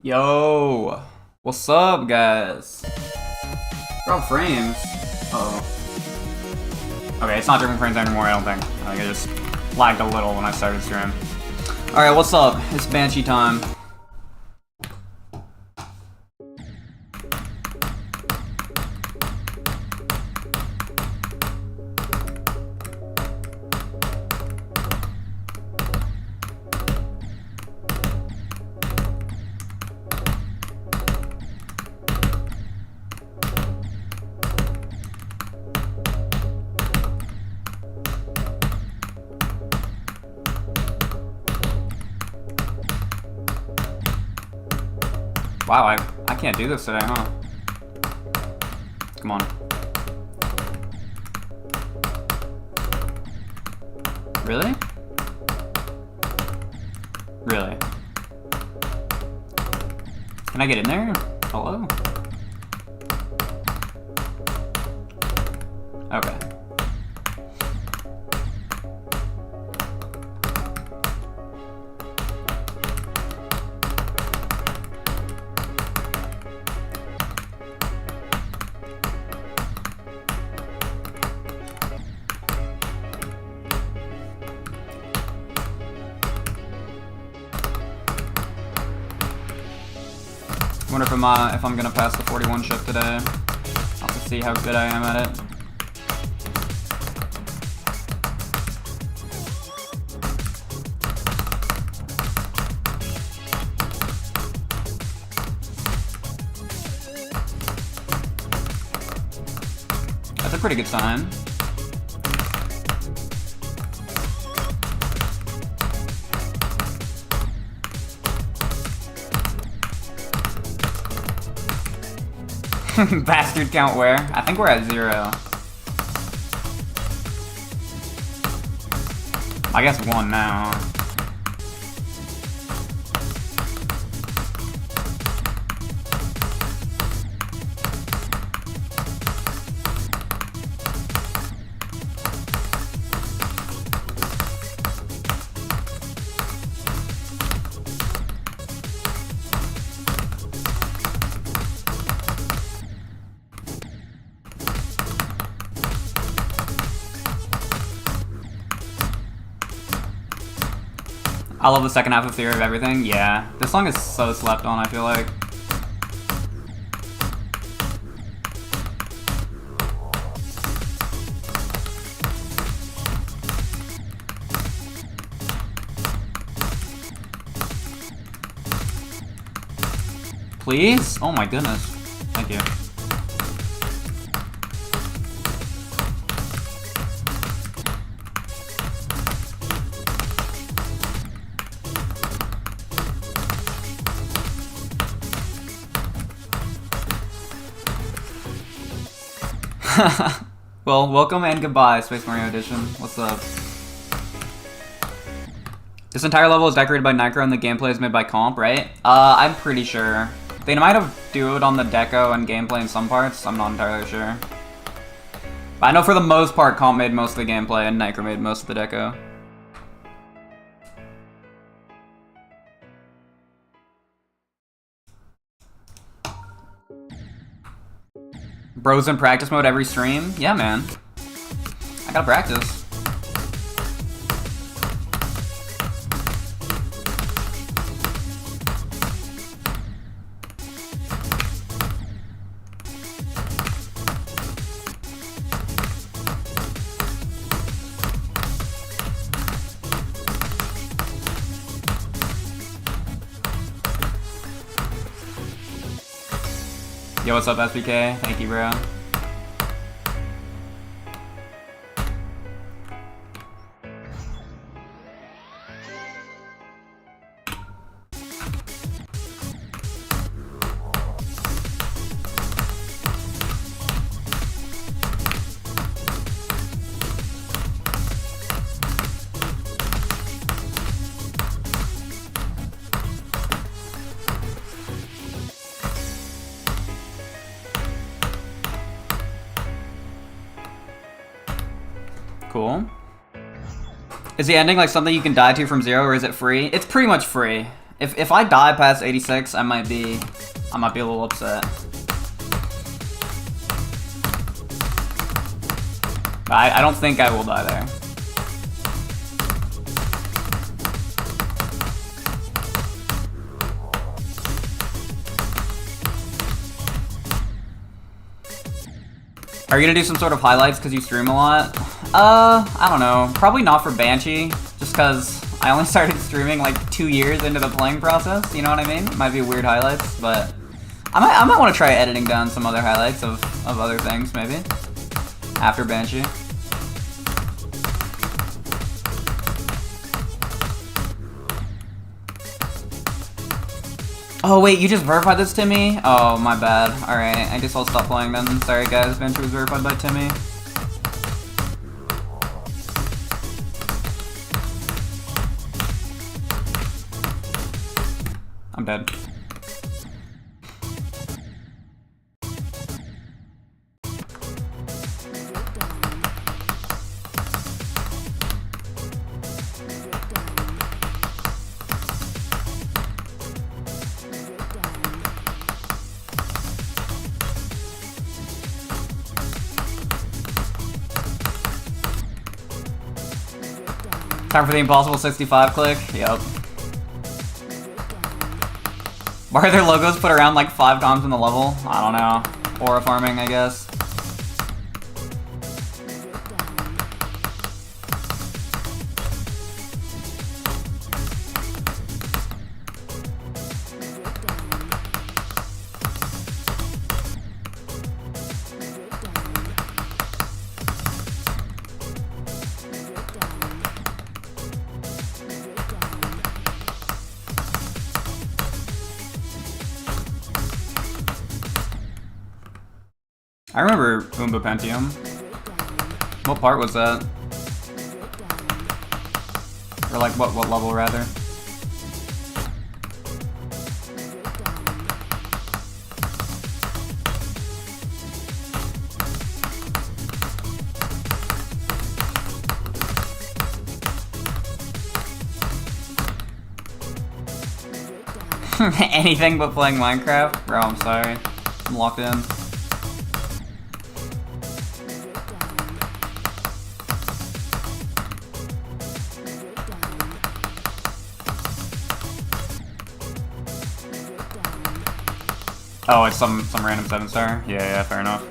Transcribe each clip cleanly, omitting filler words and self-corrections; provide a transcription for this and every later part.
Yo, what's up, guys? Drop frames. Uh oh. Okay, it's not dropping frames anymore, I don't think. I think it just lagged a little when I started stream. Alright, what's up? It's Banshee time. Wow, I can't do this today, huh? Come on. Really? Really? Can I get in there? Hello? Okay. I wonder if I'm gonna pass the 41 shift today. I'll have to see how good I am at it. That's a pretty good sign. Bastard count where? I think we're at 0. I guess 1 now. I love the second half of Theory of Everything. Yeah, this song is so slept on, I feel like. Please? Oh my goodness. Thank you. Well, welcome and goodbye, Space Mario Edition. What's up? This entire level is decorated by Nitro and the gameplay is made by Comp, right? I'm pretty sure. They might have do it on the deco and gameplay in some parts, I'm not entirely sure. But I know for the most part, Comp made most of the gameplay and Nitro made most of the deco. Bros in practice mode every stream? Yeah, man. I gotta practice. Yo, what's up, SPK? Thank you, bro. Cool. Is the ending like something you can die to from 0, or is it free? It's pretty much free. If I die past 86, I might be a little upset. But I don't think I will die there. Are you gonna do some sort of highlights because you stream a lot? I don't know. Probably not for Banshee, just because I only started streaming like 2 years into the playing process, you know what I mean? Might be weird highlights, but I might want to try editing down some other highlights of other things, maybe, after Banshee. Oh wait, you just verified this, Timmy? Oh, my bad. Alright, I guess I'll stop playing then. Sorry guys, Banshee was verified by Timmy. I'm dead. Time for the impossible 65 click? Yep. Why are their logos put around like 5 times in the level? I don't know. Aura farming, I guess. I remember Oomba Pentium. What part was that? Or like what level rather? Anything but playing Minecraft? Bro, I'm sorry. I'm locked in. Oh, it's some random 7-star? Yeah, fair enough.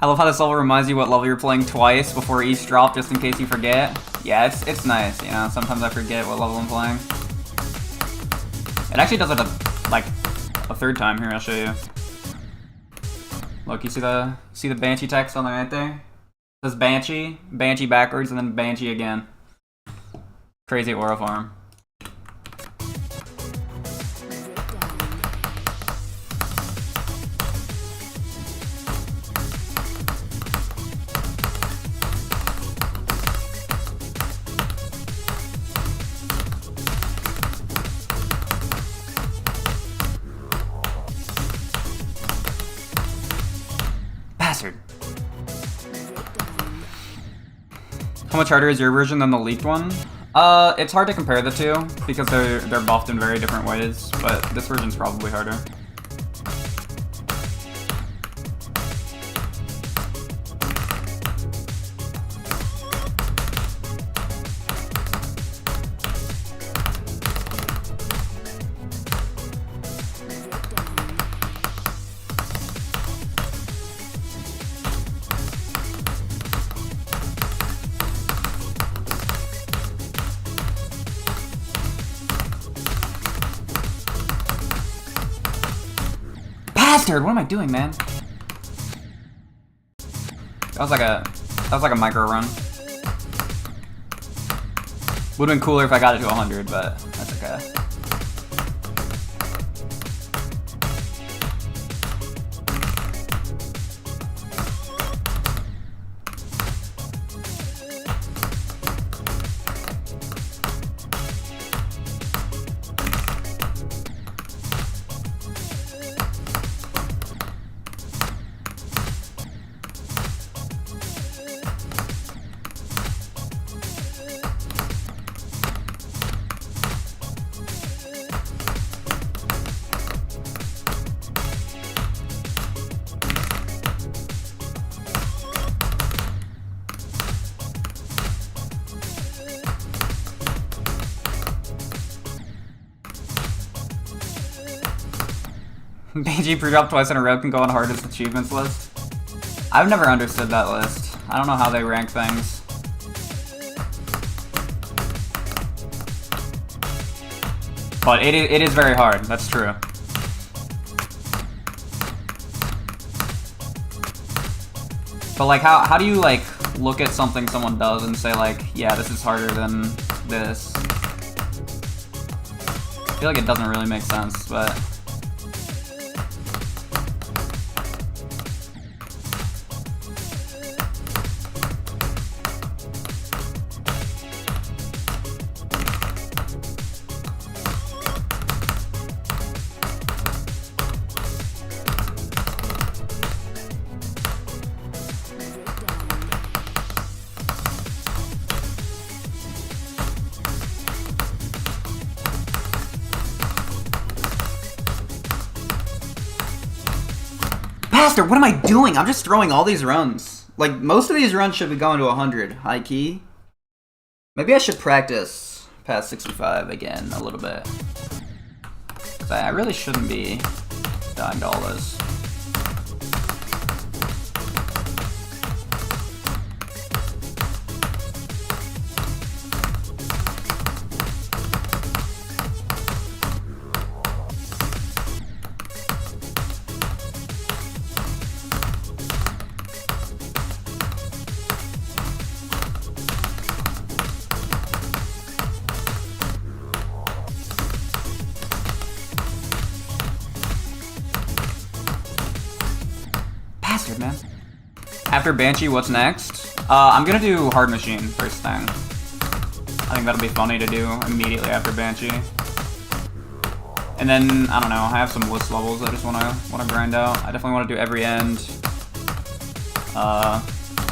I love how this level reminds you what level you're playing twice before each drop, just in case you forget. Yeah, it's nice, you know, sometimes I forget what level I'm playing. It actually does it like a third time. Here, I'll show you. Look, you see the Banshee text on the right there? It says Banshee, Banshee backwards, and then Banshee again. Crazy aura farm. Bastard. How much harder is your version than the leaked one? It's hard to compare the two because they're buffed in very different ways, but this version's probably harder. Bastard! What am I doing, man? That was like a micro run. Would've been cooler if I got it to 100, but that's okay. Banshee pre-drop twice in a row can go on hardest achievements list. I've never understood that list. I don't know how they rank things. But it is very hard, that's true. But like, how do you like look at something someone does and say like, yeah, this is harder than this? I feel like it doesn't really make sense, but... Bastard, what am I doing? I'm just throwing all these runs. Like, most of these runs should be going to 100, high key. Maybe I should practice past 65 again a little bit. Because I really shouldn't be dying to all this. Man. After Banshee, what's next? I'm gonna do Hard Machine first thing. I think that'll be funny to do immediately after Banshee. And then, I don't know, I have some list levels I just wanna grind out. I definitely wanna do every end. I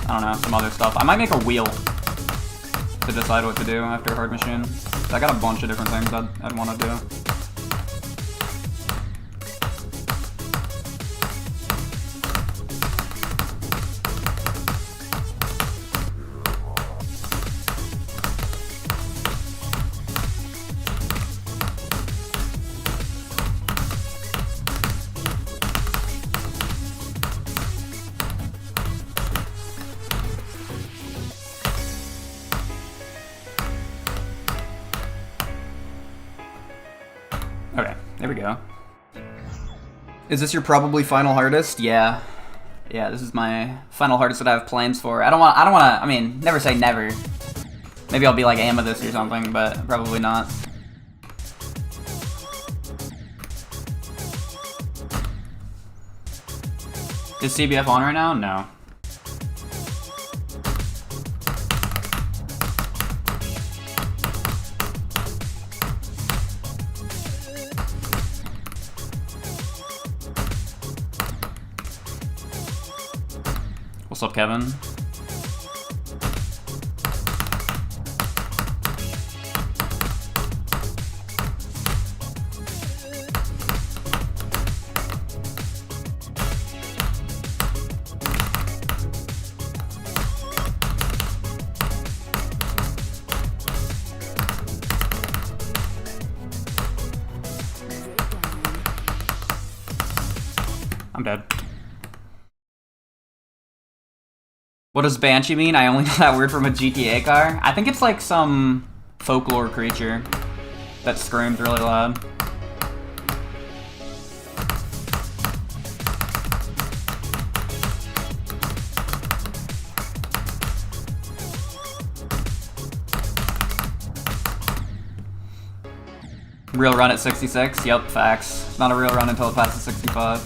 don't know, some other stuff. I might make a wheel to decide what to do after Hard Machine. I got a bunch of different things I'd wanna do. Okay, there we go. Is this your probably final hardest? Yeah. Yeah, this is my final hardest that I have plans for. I don't wanna, I mean, never say never. Maybe I'll be like Amethyst or something, but probably not. Is CBF on right now? No. What's up, Kevin? I'm dead. What does Banshee mean? I only know that word from a GTA car. I think it's like some folklore creature that screams really loud. Real run at 66? Yep, facts. It's not a real run until it passes 65.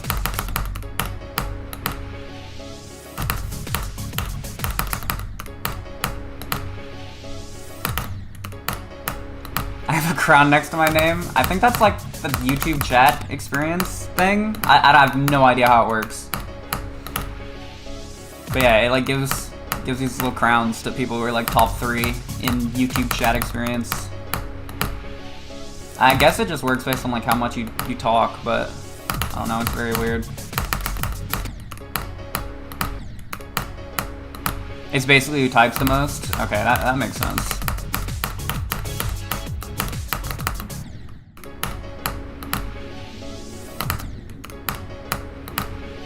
I have a crown next to my name. I think that's like the YouTube chat experience thing. I have no idea how it works. But yeah, it like gives these little crowns to people who are like top 3 in YouTube chat experience. I guess it just works based on like how much you talk, but I don't know, it's very weird. It's basically who types the most? Okay, that makes sense.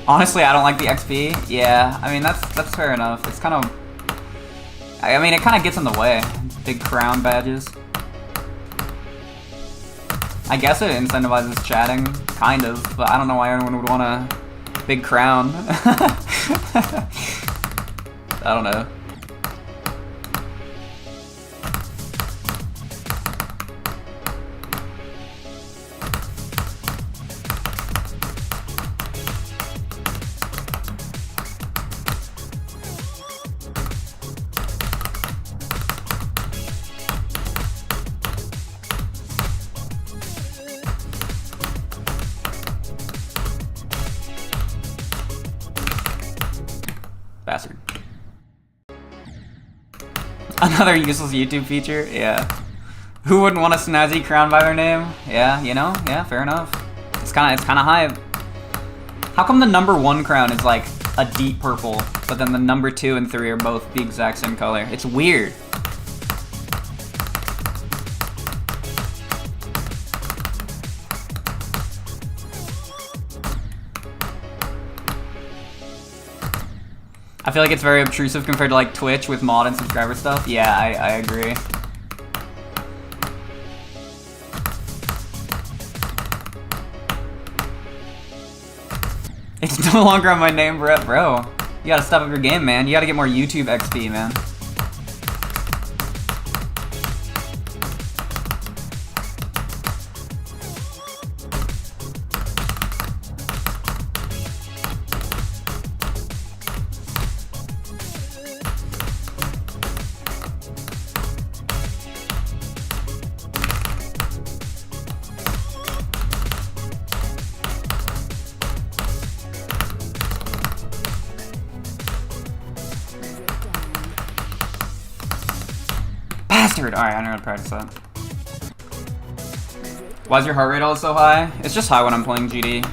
Honestly, I don't like the XP. Yeah, I mean, that's fair enough. It's kind of... I mean, it kind of gets in the way. Big crown badges. I guess it incentivizes chatting, kind of, but I don't know why anyone would want a big crown. I don't know. Bastard. Another useless YouTube feature? Yeah. Who wouldn't want a snazzy crown by their name? Yeah, you know? Yeah, fair enough. It's kinda hype. How come the number 1 crown is like a deep purple, but then the number 2 and 3 are both the exact same color? It's weird. I feel like it's very obtrusive compared to like Twitch with mod and subscriber stuff. Yeah, I agree. It's no longer on my name, bro. You gotta step up your game, man. You gotta get more YouTube XP, man. Bastard! Alright, I know how to practice that. Why is your heart rate all so high? It's just high when I'm playing GD.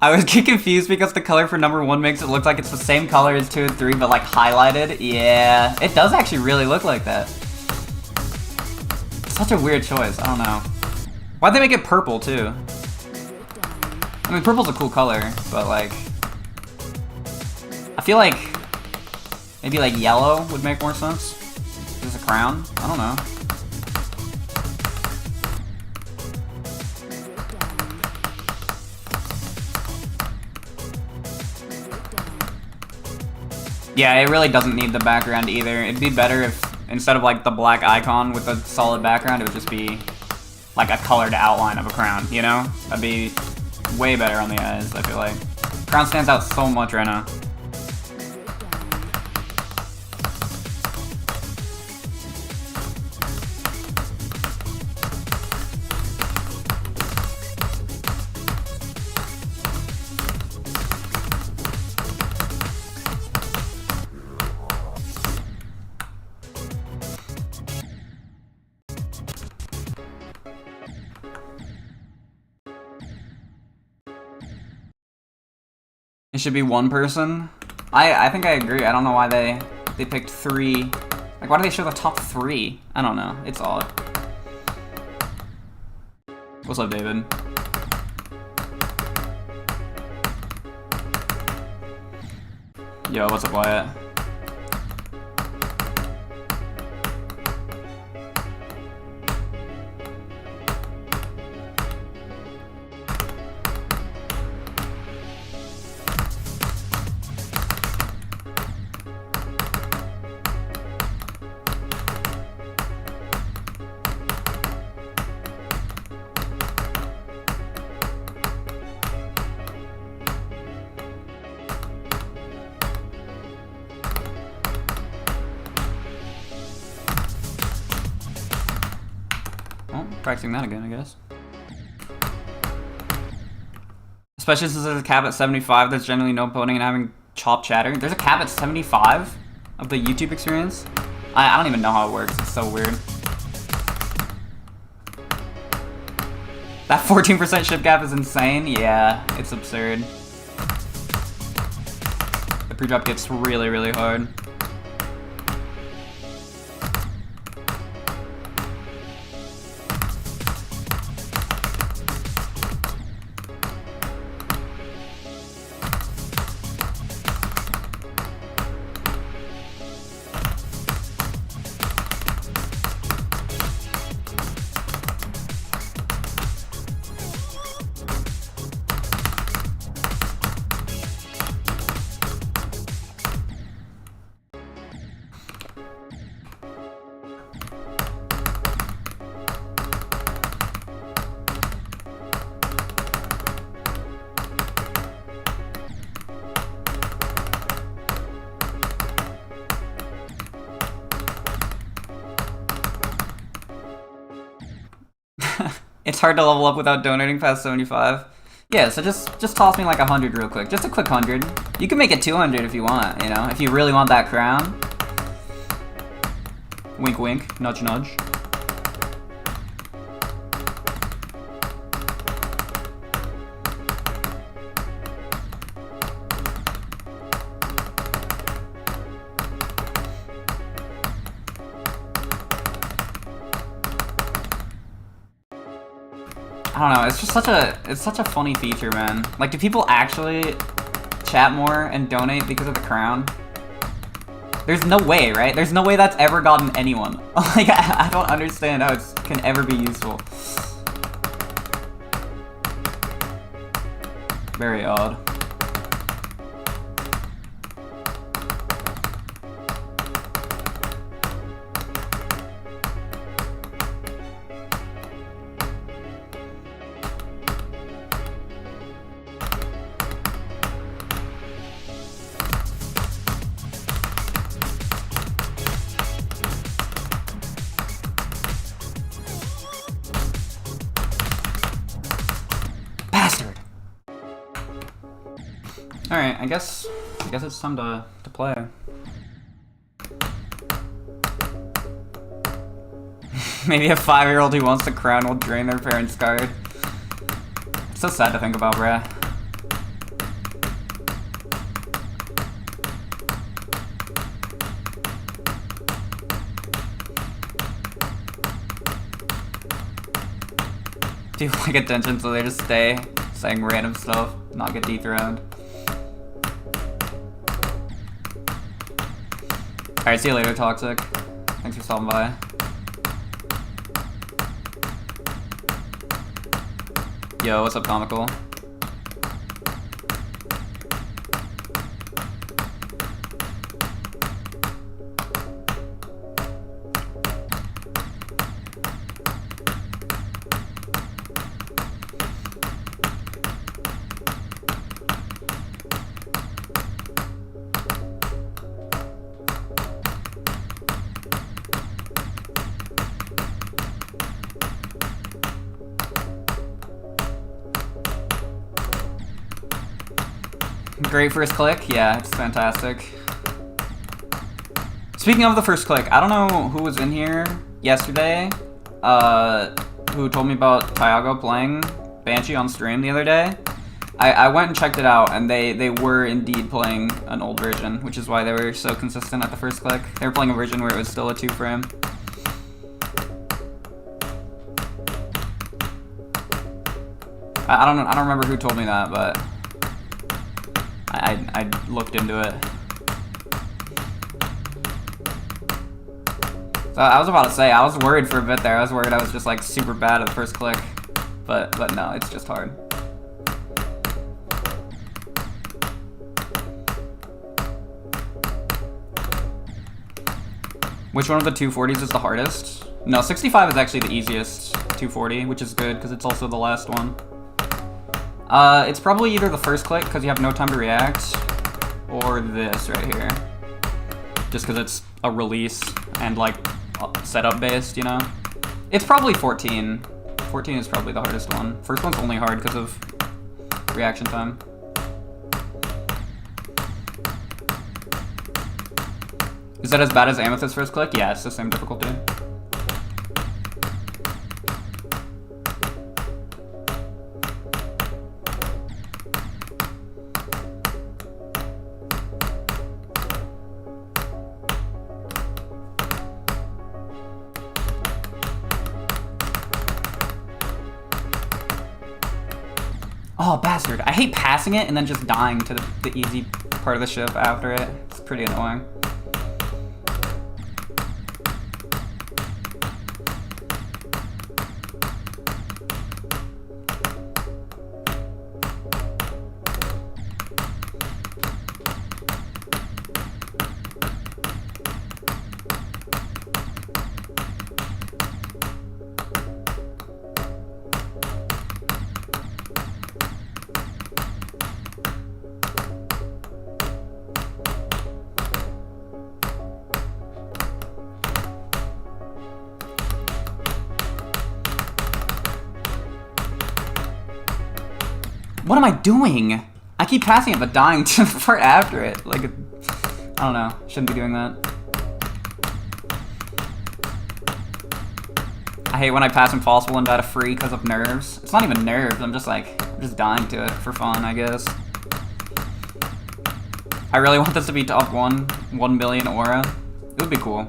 I was getting confused because the color for number 1 makes it look like it's the same color as 2 and 3, but like highlighted. Yeah, it does actually really look like that. Such a weird choice. I don't know. Why'd they make it purple too? I mean, purple's a cool color, but like, I feel like maybe like yellow would make more sense. There's a crown. I don't know. Yeah, it really doesn't need the background either. It'd be better if, instead of like the black icon with a solid background, it would just be like a colored outline of a crown, you know? That'd be way better on the eyes, I feel like. Crown stands out so much right now. It should be 1 person. I think I agree. I don't know why they picked 3. Like, why do they show the top 3? I don't know. It's odd. What's up, David? Yo, what's up, Wyatt? Well, practicing that again, I guess. Especially since there's a cap at 75, there's generally no point in having chop chatter. There's a cap at 75 of the YouTube experience? I don't even know how it works, it's so weird. That 14% ship cap is insane? Yeah, it's absurd. The pre-drop gets really, really hard. It's hard to level up without donating past 75. Yeah, so just toss me like 100 real quick. Just a quick 100. You can make it 200 if you want, you know, if you really want that crown. Wink wink, nudge nudge. I don't know, it's just such a funny feature, man. Like, do people actually chat more and donate because of the crown? There's no way, right? There's no way that's ever gotten anyone. Like, I don't understand how it can ever be useful. Very odd. Bastard! Alright, I guess it's time to play. Maybe a 5-year-old who wants the crown will drain their parents' card. It's so sad to think about, bruh. Do like attention so they just stay saying random stuff, not get dethroned. Alright, see you later, Toxic. Thanks for stopping by. Yo, what's up, Comical? Great first click, yeah, it's fantastic. Speaking of the first click, I don't know who was in here yesterday, who told me about Tiago playing Banshee on stream the other day. I went and checked it out, and they were indeed playing an old version, which is why they were so consistent at the first click. They were playing a version where it was still a 2-frame. I don't remember who told me that, but I looked into it. So I was about to say, I was worried for a bit there. I was worried I was just like super bad at the first click, but no, it's just hard. Which one of the 240s is the hardest? No, 65 is actually the easiest 240, which is good because it's also the last one. It's probably either the first click, because you have no time to react, or this right here. Just because it's a release and, like, setup based, you know? It's probably 14. 14 is probably the hardest one. First one's only hard because of reaction time. Is that as bad as Amethyst first click? Yeah, it's the same difficulty. Oh, bastard. I hate passing it and then just dying to the easy part of the ship after it. It's pretty annoying. What am I doing? I keep passing it but dying to the part after it. Like, I don't know. Shouldn't be doing that. I hate when I pass Impossible and die to free because of nerves. It's not even nerves. I'm just dying to it for fun, I guess. I really want this to be top 1 million aura. It would be cool.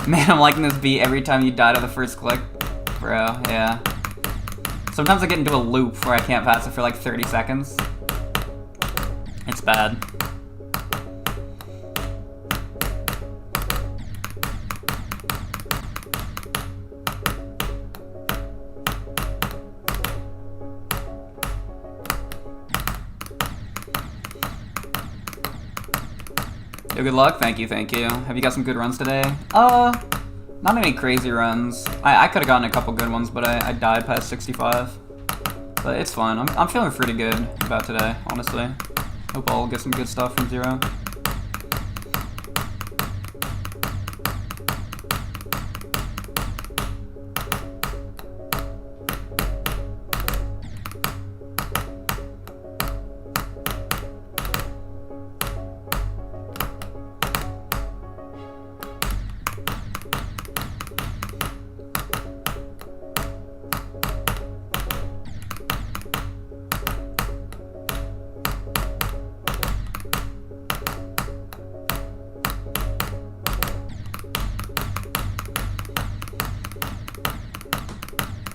Man, I'm liking this beat every time you die to the first click. Bro, yeah. Sometimes I get into a loop where I can't pass it for like 30 seconds. It's bad. Yo, good luck. Thank you, thank you. Have you got some good runs today? Not any crazy runs. I could have gotten a couple good ones, but I died past 65. But it's fine. I'm feeling pretty good about today, honestly. Hope I'll get some good stuff from Zero.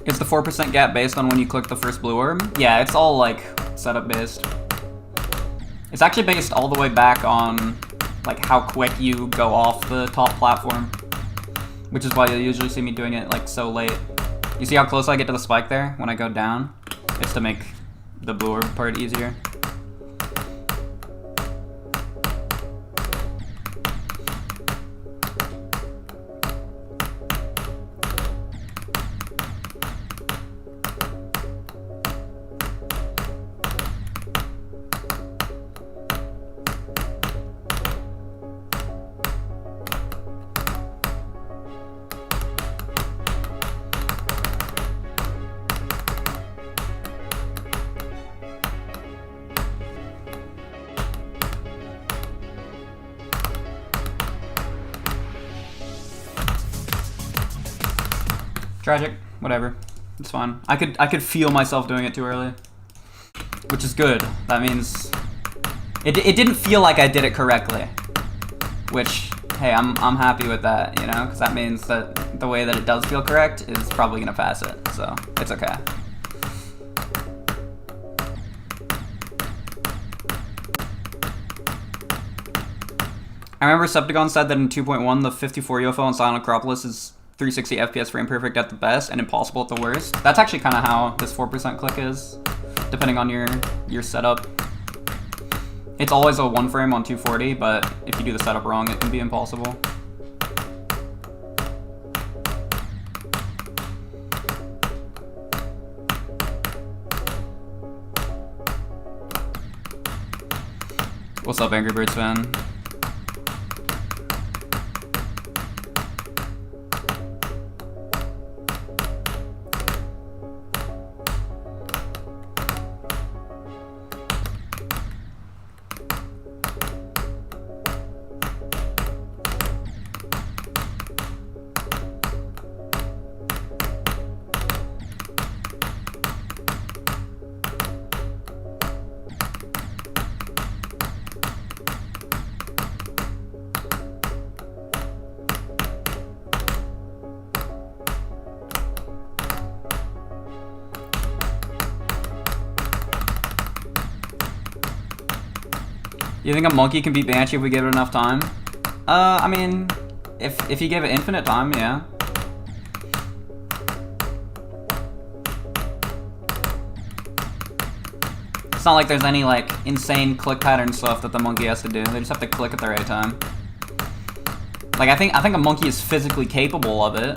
Is the 4% gap based on when you click the first blue orb? Yeah, it's all like setup based. It's actually based all the way back on like how quick you go off the top platform, which is why you'll usually see me doing it like so late. You see how close I get to the spike there when I go down? It's to make the blue orb part easier. Tragic, whatever. It's fine. I could feel myself doing it too early, which is good. That means it didn't feel like I did it correctly, which, hey, I'm happy with that, you know, because that means that the way that it does feel correct is probably gonna pass it, so it's okay. I remember Septagon said that in 2.1 the 54 UFO on Silent Acropolis is 360 FPS frame perfect at the best and impossible at the worst. That's actually kind of how this 4% click is, depending on your setup. It's always a 1 frame on 240, but if you do the setup wrong, it can be impossible. What's up, Angry Birds fan? You think a monkey can beat Banshee if we give it enough time? I mean, if you gave it infinite time, yeah. It's not like there's any, like, insane click pattern stuff that the monkey has to do. They just have to click at the right time. Like, I think a monkey is physically capable of it.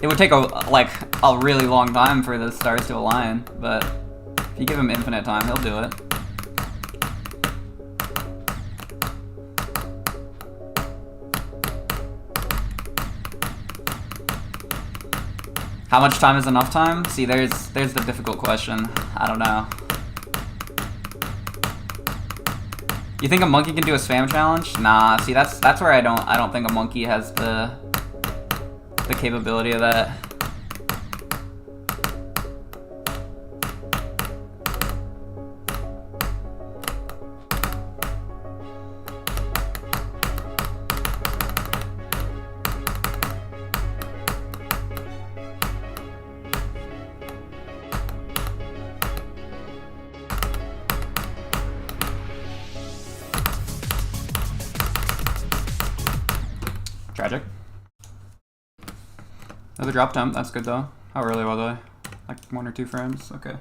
It would take a really long time for the stars to align, but if you give him infinite time, he'll do it. How much time is enough time? See, there's the difficult question. I don't know. You think a monkey can do a spam challenge? Nah, see, that's where I don't think a monkey has the capability of that. Tragic. Another drop temp, that's good though. How early was I? Like 1 or 2 frames? Okay.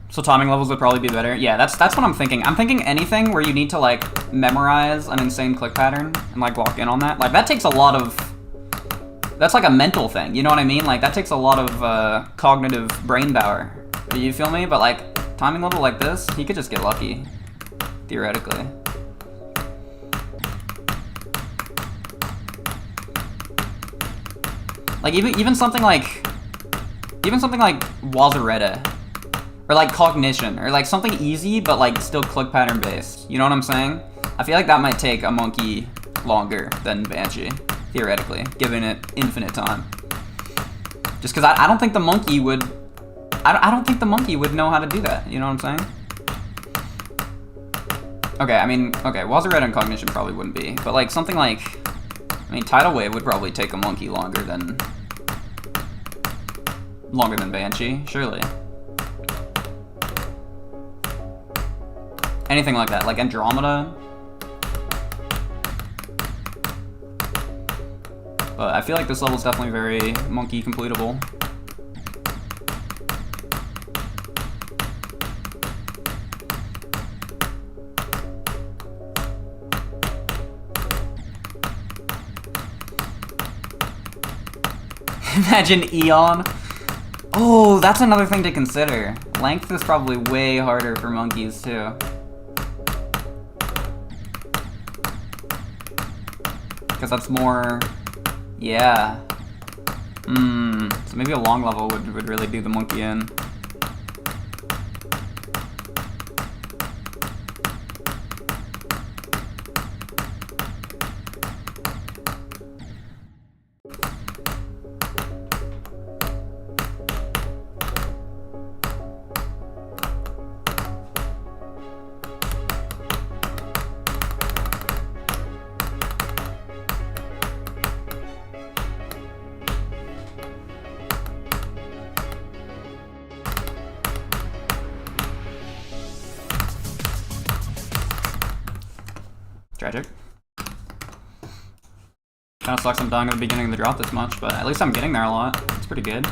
So timing levels would probably be better. Yeah, that's what I'm thinking. I'm thinking anything where you need to like memorize an insane click pattern and like lock in on that. Like that takes a lot of, that's like a mental thing, you know what I mean? Like that takes a lot of cognitive brain power. You feel me? But like timing level like this, he could just get lucky, theoretically. Like even something like Wazaretta, or like Cognition, or like something easy but like still click pattern based. You know what I'm saying? I feel like that might take a monkey longer than Banshee, theoretically, given it infinite time. Just because I don't think the monkey would, I don't think the monkey would know how to do that. You know what I'm saying? Okay, I mean, okay, Wazaretta and Cognition probably wouldn't be, but like something like, I mean, Tidal Wave would probably take a monkey longer than Banshee, surely. Anything like that, like Andromeda. But I feel like this level's definitely very monkey completable. Imagine Eon. Oh, that's another thing to consider. Length is probably way harder for monkeys too. Because that's more, yeah. So maybe a long level would really do the monkey in. Tragic. Kinda sucks I'm dying at the beginning of the drop this much, but at least I'm getting there a lot. It's pretty good.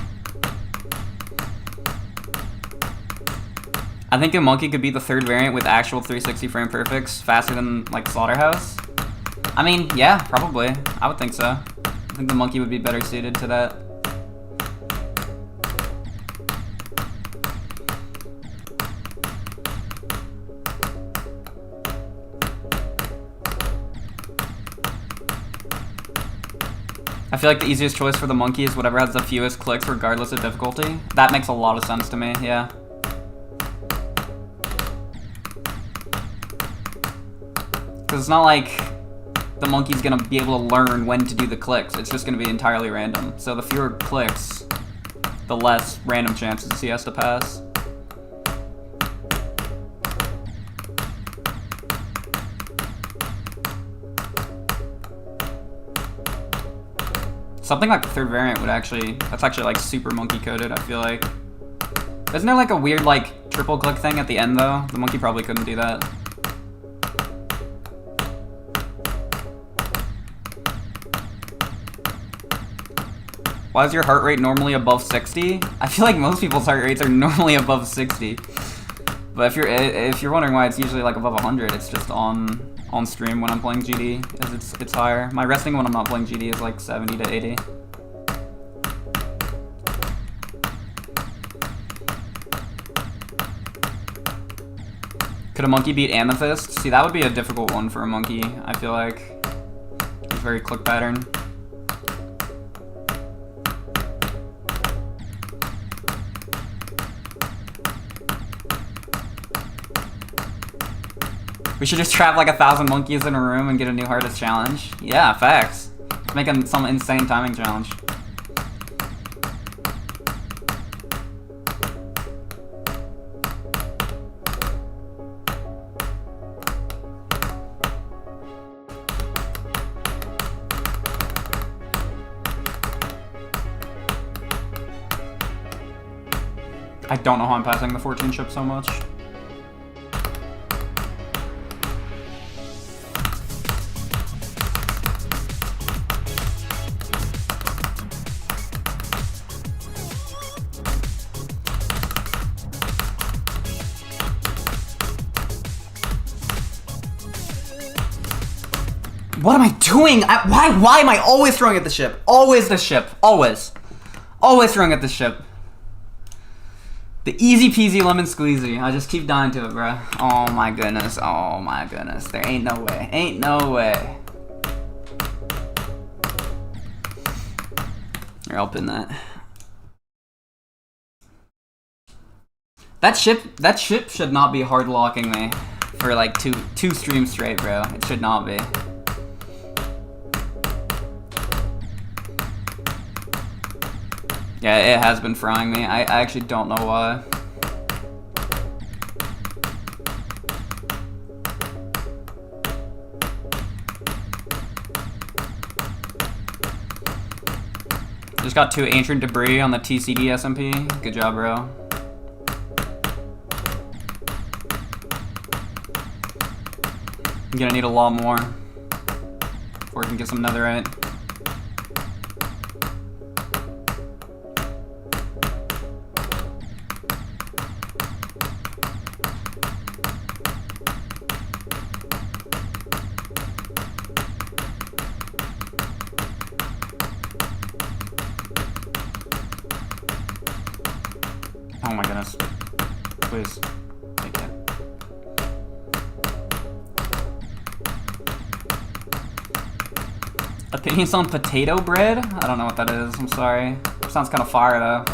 I think a monkey could be the third variant with actual 360 frame perfects faster than like Slaughterhouse. I mean, yeah, probably. I would think so. I think the monkey would be better suited to that. I feel like the easiest choice for the monkey is whatever has the fewest clicks regardless of difficulty. That makes a lot of sense to me, yeah. Because it's not like the monkey's gonna be able to learn when to do the clicks. It's just gonna be entirely random. So the fewer clicks, the less random chances he has to pass. Something like the third variant would actually, that's actually like super monkey coded, I feel like. Isn't there like a weird like triple click thing at the end though? The monkey probably couldn't do that. Why is your heart rate normally above 60? I feel like most people's heart rates are normally above 60. But if you're wondering why it's usually like above 100, it's just on stream when I'm playing GD, as it's higher. My resting when I'm not playing GD is like 70 to 80. Could a monkey beat Amethyst? See, that would be a difficult one for a monkey, I feel like. It's very click pattern. We should just trap like 1,000 monkeys in a room and get a new hardest challenge. Yeah, facts. Let's make some insane timing challenge. I don't know how I'm passing the 14 chip so much. What am I doing? Why am I always throwing at the ship? Always the ship. Always. Always throwing at the ship. The easy peasy lemon squeezy. I just keep dying to it, bro. Oh my goodness. Oh my goodness. There ain't no way. Ain't no way. Here, I'll pin that. That ship should not be hard locking me for like two streams straight, bro. It should not be. Yeah, it has been frying me. I actually don't know why. Just got 2 ancient debris on the TCD SMP. Good job, bro. I'm gonna need a lot more before we can get some netherite. Oh my goodness. Please. Take it. Opinions on potato bread? I don't know what that is. I'm sorry. Sounds kind of fire though.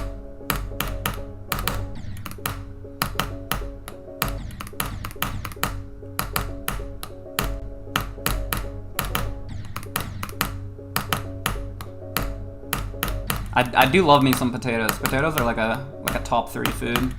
I do love me some potatoes. Potatoes are like a top 3 food.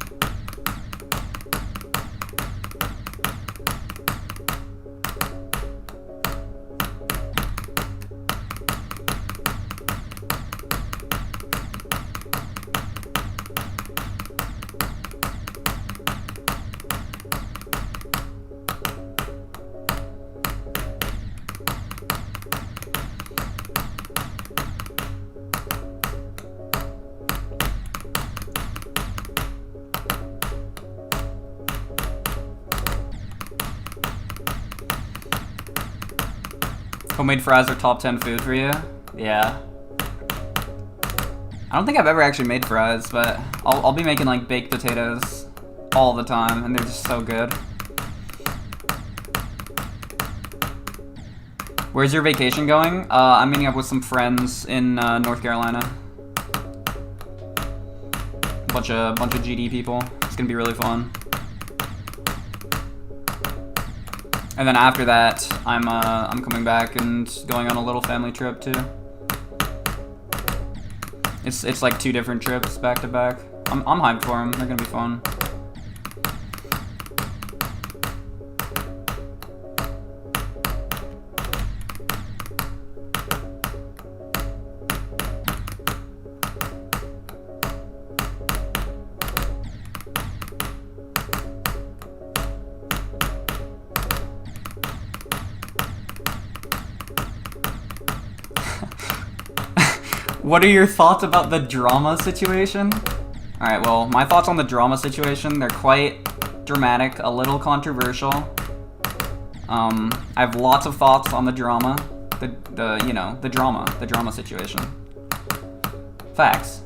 Homemade fries are top 10 food for you? Yeah. I don't think I've ever actually made fries, but I'll be making like baked potatoes all the time, and they're just so good. Where's your vacation going? I'm meeting up with some friends in North Carolina. Bunch of GD people. It's gonna be really fun. And then after that, I'm coming back and going on a little family trip too. It's like 2 different trips back to back. I'm hyped for them. They're gonna be fun. What are your thoughts about the drama situation? Alright, well, my thoughts on the drama situation, they're quite dramatic, a little controversial. I have lots of thoughts on the drama. The drama situation. Facts.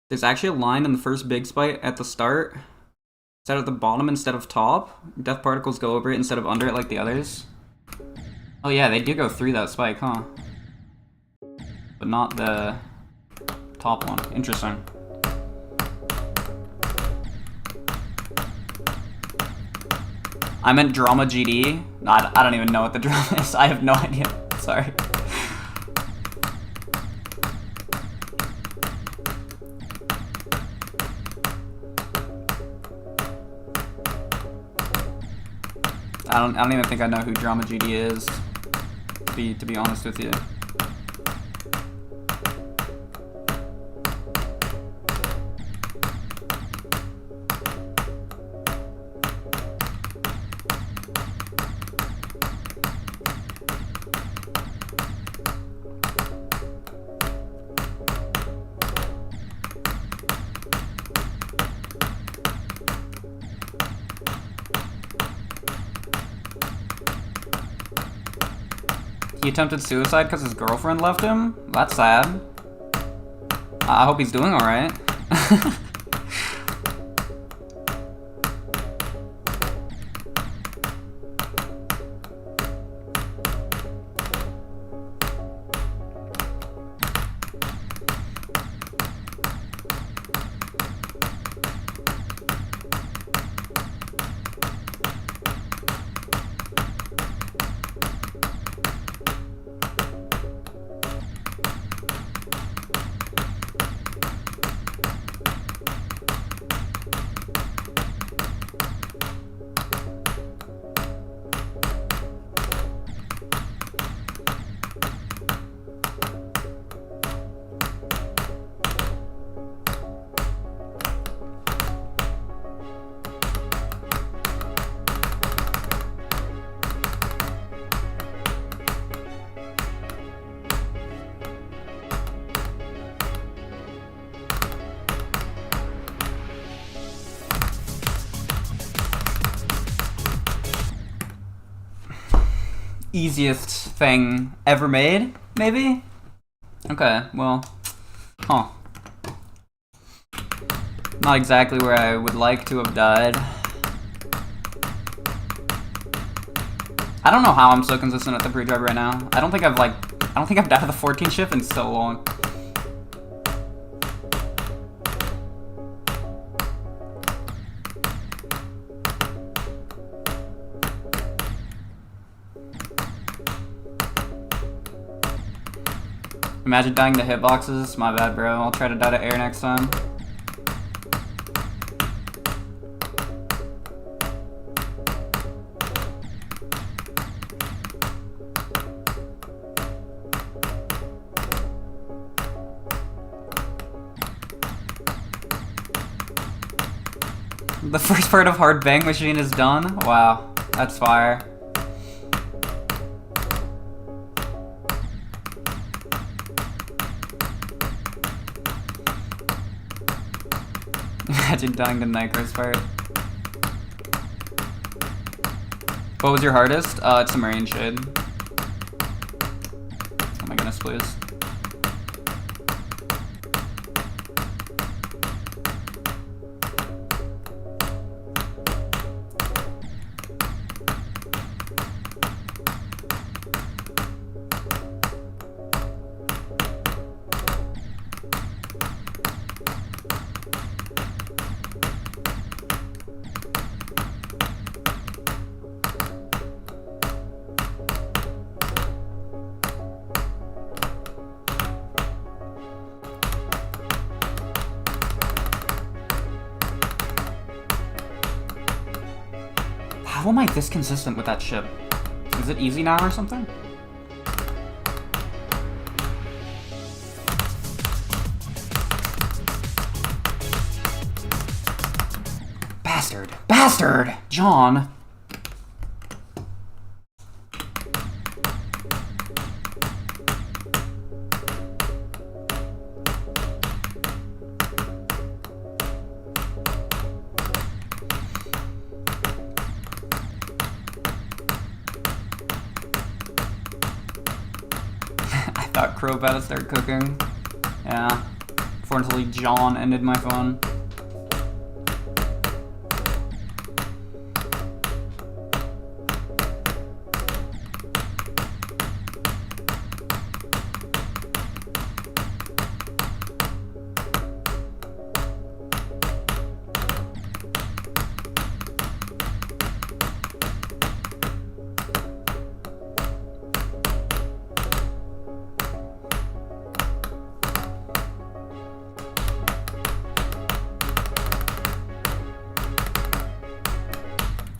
There's actually a line in the first big spike at the start. Is that at the bottom instead of top? Death particles go over it instead of under it like the others. Oh yeah, they do go through that spike, huh? But not the top one. Interesting. I meant drama GD. No, I don't even know what the drama is. I have no idea. Sorry. I don't even think I know who Drama GD is, to be honest with you. He attempted suicide because his girlfriend left him? That's sad. I hope he's doing alright. Easiest thing ever made, maybe? Okay, well, huh. Not exactly where I would like to have died. I don't know how I'm so consistent at the pre-drive right now. I don't think I've died at the 14 shift in so long. Imagine dying to hitboxes. My bad, bro. I'll try to die to air next time. The first part of Hard Bang Machine is done? Wow, that's fire. Imagine dying to Nycro's part. What was your hardest? It's a Marine Shade. Oh my goodness, please. How am I this consistent with that ship? Is it easy now or something? Bastard! Bastard! John! Crow about to start cooking. Yeah. Unfortunately, John ended my phone.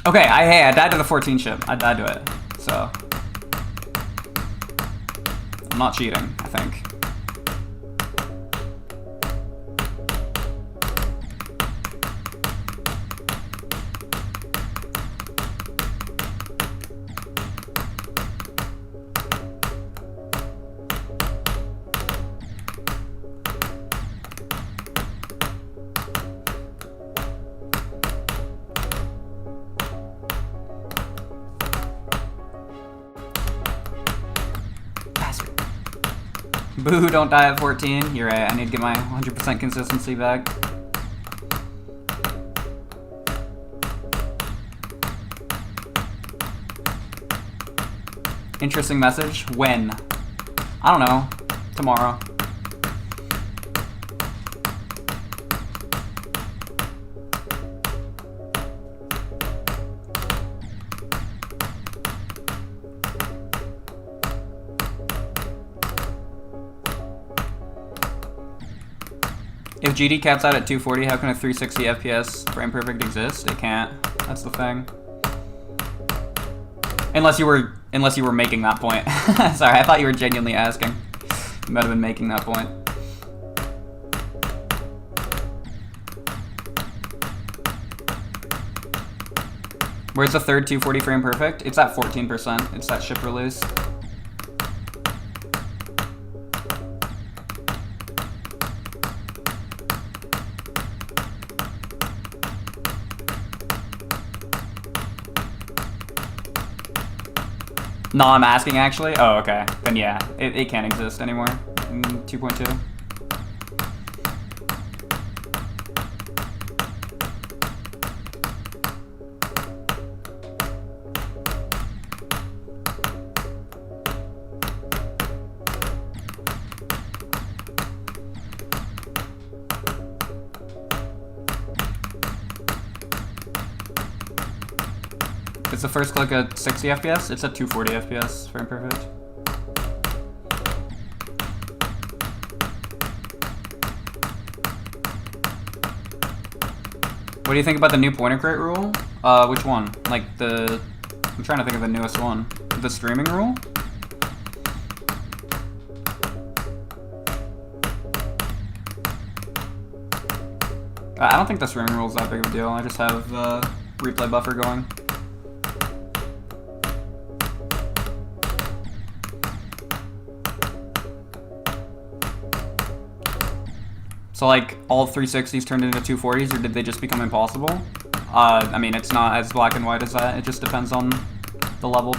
Okay, hey, I died to the 14 ship. I died to it, so I'm not cheating, I think. Boo, don't die at 14. You're right, I need to get my 100% consistency back. Interesting message. When? I don't know. Tomorrow. If GD caps out at 240, how can a 360 FPS frame perfect exist? It can't. That's the thing. Unless you were making that point. Sorry, I thought you were genuinely asking. You might have been making that point. Where's the third 240 frame perfect? It's at 14%. It's that ship release. No, I'm asking actually. Oh, okay. Then yeah, it can't exist anymore in 2.2. Is the first click at 60 FPS? It's at 240 FPS, frame perfect. What do you think about the new pointer crate rule? Which one? Like I'm trying to think of the newest one. The streaming rule? I don't think the streaming rule is that big of a deal. I just have replay buffer going. So like all 360s turned into 240s, or did they just become impossible? I mean, it's not as black and white as that. It just depends on the level.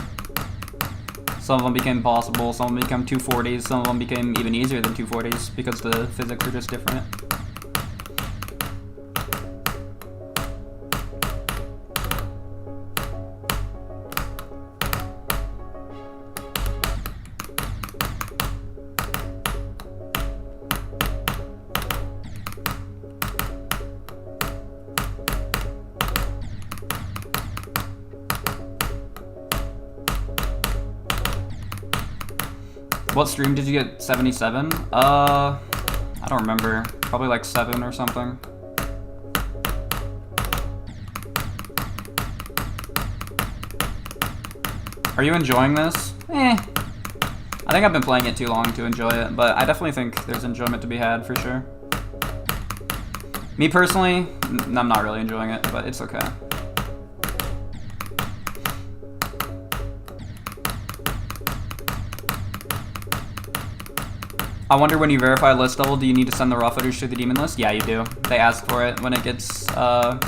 Some of them became possible, some of them became 240s, some of them became even easier than 240s because the physics are just different. What stream did you get 77? I don't remember. Probably like 7 or something. Are you enjoying this? I think I've been playing it too long to enjoy it, but I definitely think there's enjoyment to be had for sure. Me personally, I'm not really enjoying it, but it's okay. I wonder when you verify a list level, do you need to send the raw footage to the demon list? Yeah, you do. They ask for it when it gets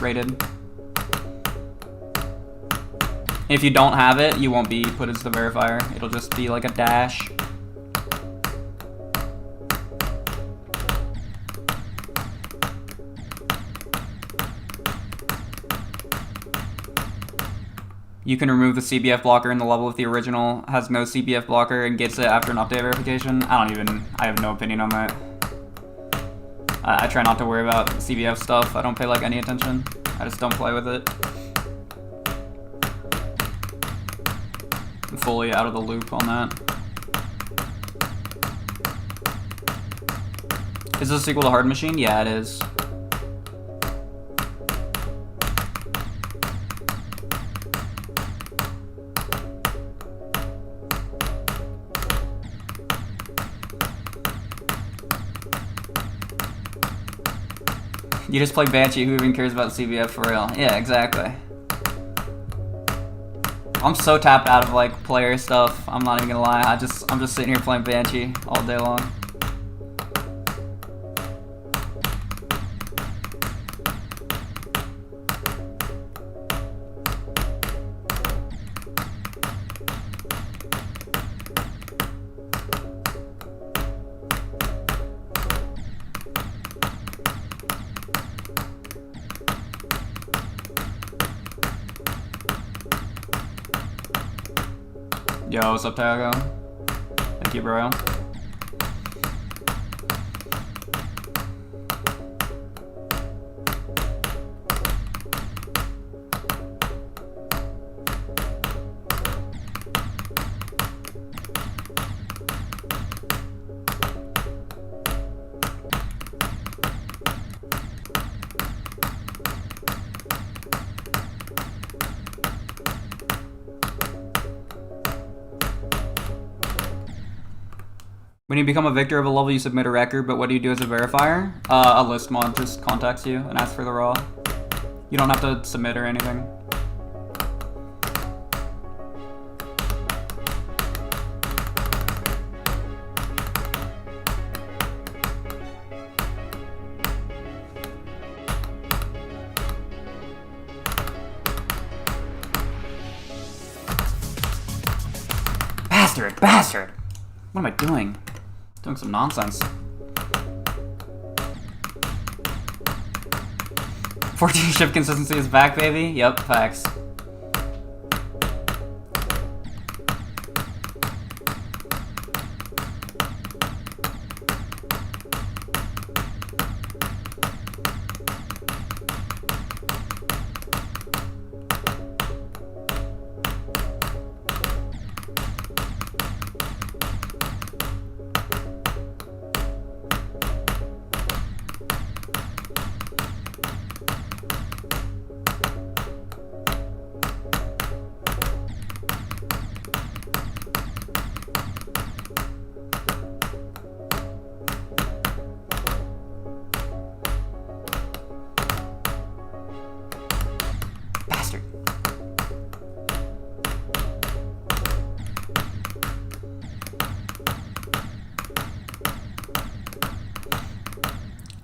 rated. If you don't have it, you won't be put as the verifier. It'll just be like a dash. You can remove the CBF blocker in the level if the original has no CBF blocker and gets it after an update verification. I have no opinion on that. I try not to worry about CBF stuff. I don't pay like any attention. I just don't play with it. I'm fully out of the loop on that. Is this a sequel to Hard Machine? Yeah, it is. You just play Banshee, who even cares about CBF for real? Yeah, exactly. I'm so tapped out of like player stuff, I'm not even gonna lie. I'm just sitting here playing Banshee all day long. Yo, what's up, Tago? Thank you, bro. When you become a victor of a level, you submit a record, but what do you do as a verifier? A list mod just contacts you and asks for the raw. You don't have to submit or anything. Bastard! Bastard! What am I doing? Doing some nonsense. 14 ship consistency is back, baby? Yep, facts.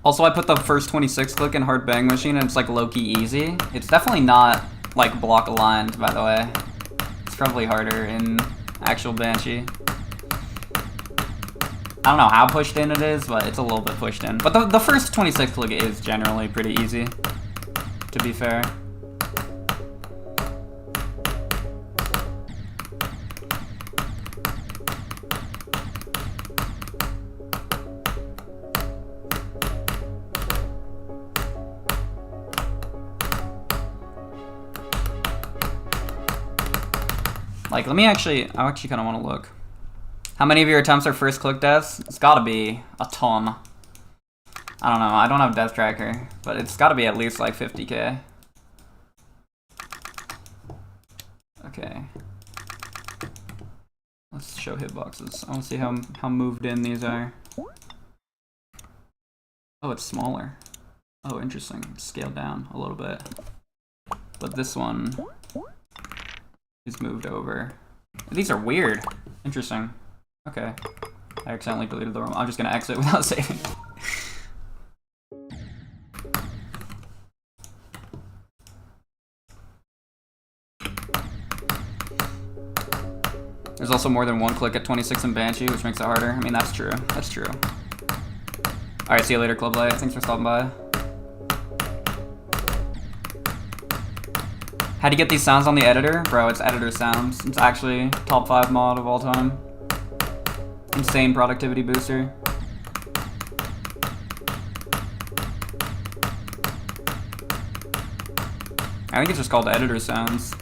Also, I put the first 26 click in hard bang machine, and it's like low-key easy. It's definitely not like block aligned, by the way. It's probably harder in actual Banshee. I don't know how pushed in it is, but it's a little bit pushed in. But the first 26 click is generally pretty easy, to be fair. Like, I actually kind of want to look. How many of your attempts are first click deaths? It's gotta be a ton. I don't know, I don't have death tracker, but it's gotta be at least like 50k. Okay. Let's show hitboxes. I want to see how moved in these are. Oh, it's smaller. Oh, interesting. It's scaled down a little bit. But this one is moved over. These are weird. Interesting. Okay. I accidentally deleted the room. I'm just gonna exit without saving. There's also more than one click at 26 in Banshee, which makes it harder. I mean, that's true. That's true. Alright, see you later, Club Light. Thanks for stopping by. How do you get these sounds on the editor? Bro, it's editor sounds. It's actually top 5 mod of all time. Insane productivity booster. I think it's just called editor sounds.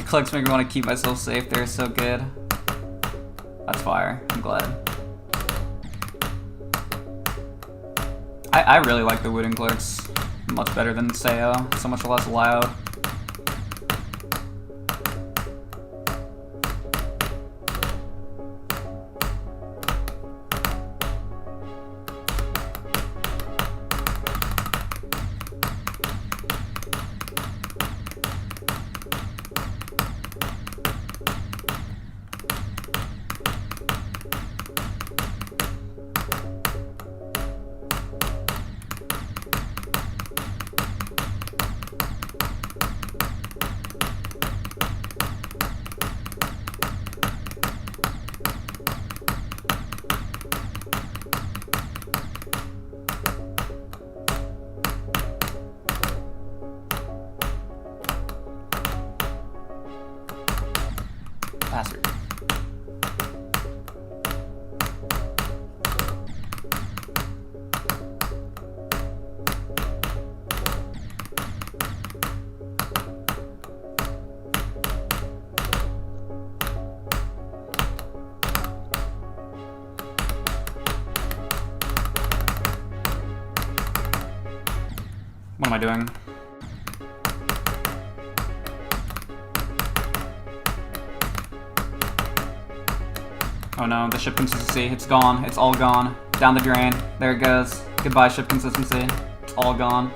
Clicks make me want to keep myself safe. They're so good. That's fire. I'm glad. I really like the wooting clicks. Much better than Sayo. So much less loud. Bastard. What am I doing? Oh no, the ship consistency, it's gone. It's all gone. Down the drain. There it goes. Goodbye, ship consistency. It's all gone.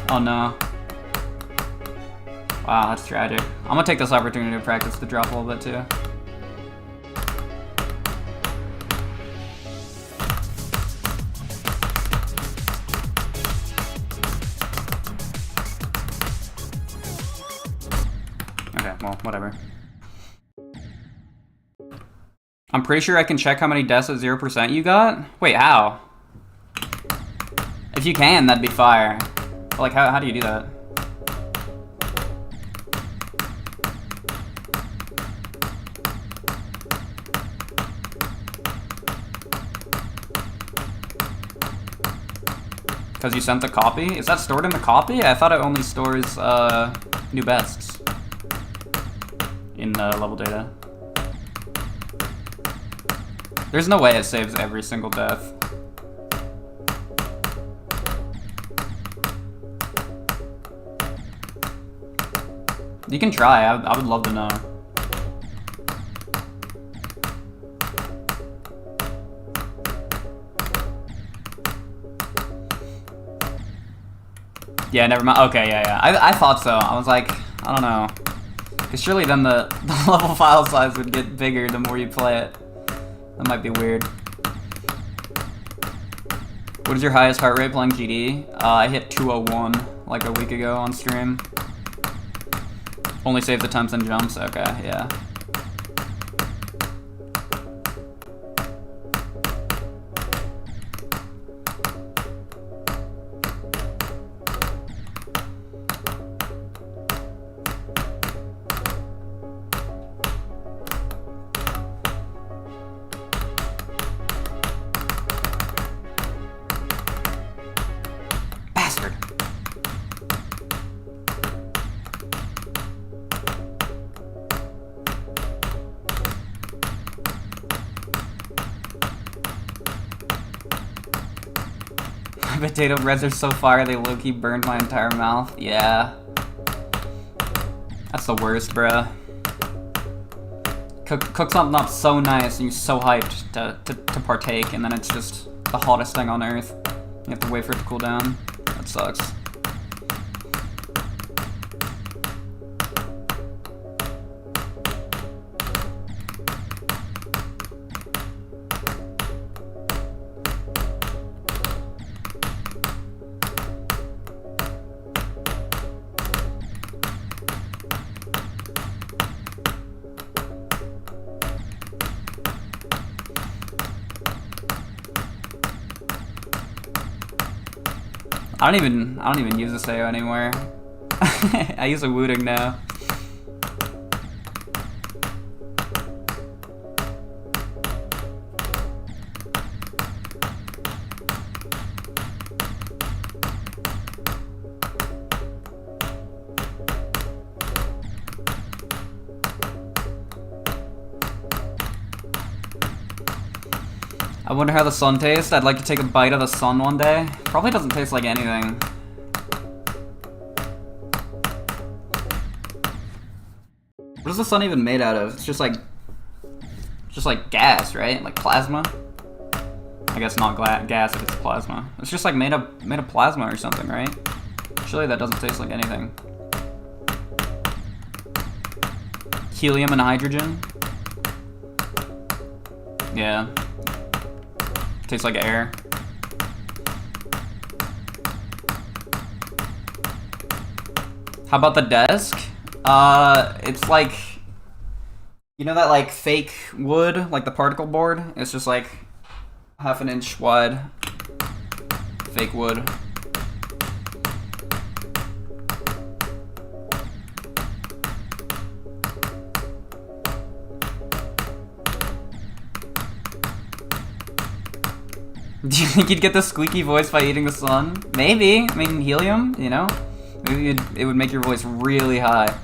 Oh no. Wow, that's tragic. I'm gonna take this opportunity to practice the drop a little bit too. Okay, well, whatever. I'm pretty sure I can check how many deaths at 0% you got? Wait, how? If you can, that'd be fire. But like, how do you do that? Because you sent the copy? Is that stored in the copy? I thought it only stores new bests in level data. There's no way it saves every single death. You can try, I would love to know. Yeah, never mind. Okay, yeah. I thought so. I was like, I don't know. Because surely then the level file size would get bigger the more you play it. That might be weird. What is your highest heart rate playing GD? I hit 201 like a week ago on stream. Only save the attempts and jumps? Okay, yeah. Bastard. My potato breads are so fire they low-key burned my entire mouth. Yeah. That's the worst, bruh. Cook something up so nice and you're so hyped to partake, and then it's just the hottest thing on earth. You have to wait for it to cool down. That sucks. I don't even use a Sayo anymore. I use a wooting now. I wonder how the sun tastes. I'd like to take a bite of the sun one day. Probably doesn't taste like anything. What is the sun even made out of? It's just like gas, right? Like plasma? I guess not gas if it's plasma. It's just like made of plasma or something, right? Surely that doesn't taste like anything. Helium and hydrogen? Yeah. Tastes like air. How about the desk? It's like, you know that like fake wood, like the particle board? It's just like half an inch wide fake wood. Do you think you'd get the squeaky voice by eating the sun? Maybe. I mean, helium, you know? Maybe it would make your voice really high.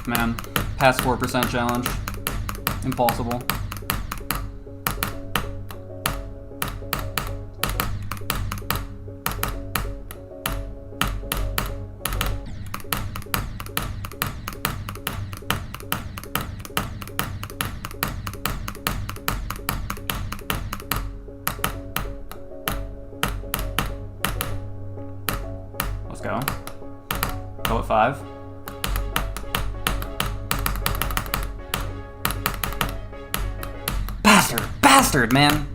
Man, past 4% challenge. Impossible. Go at 5. Bastard, man.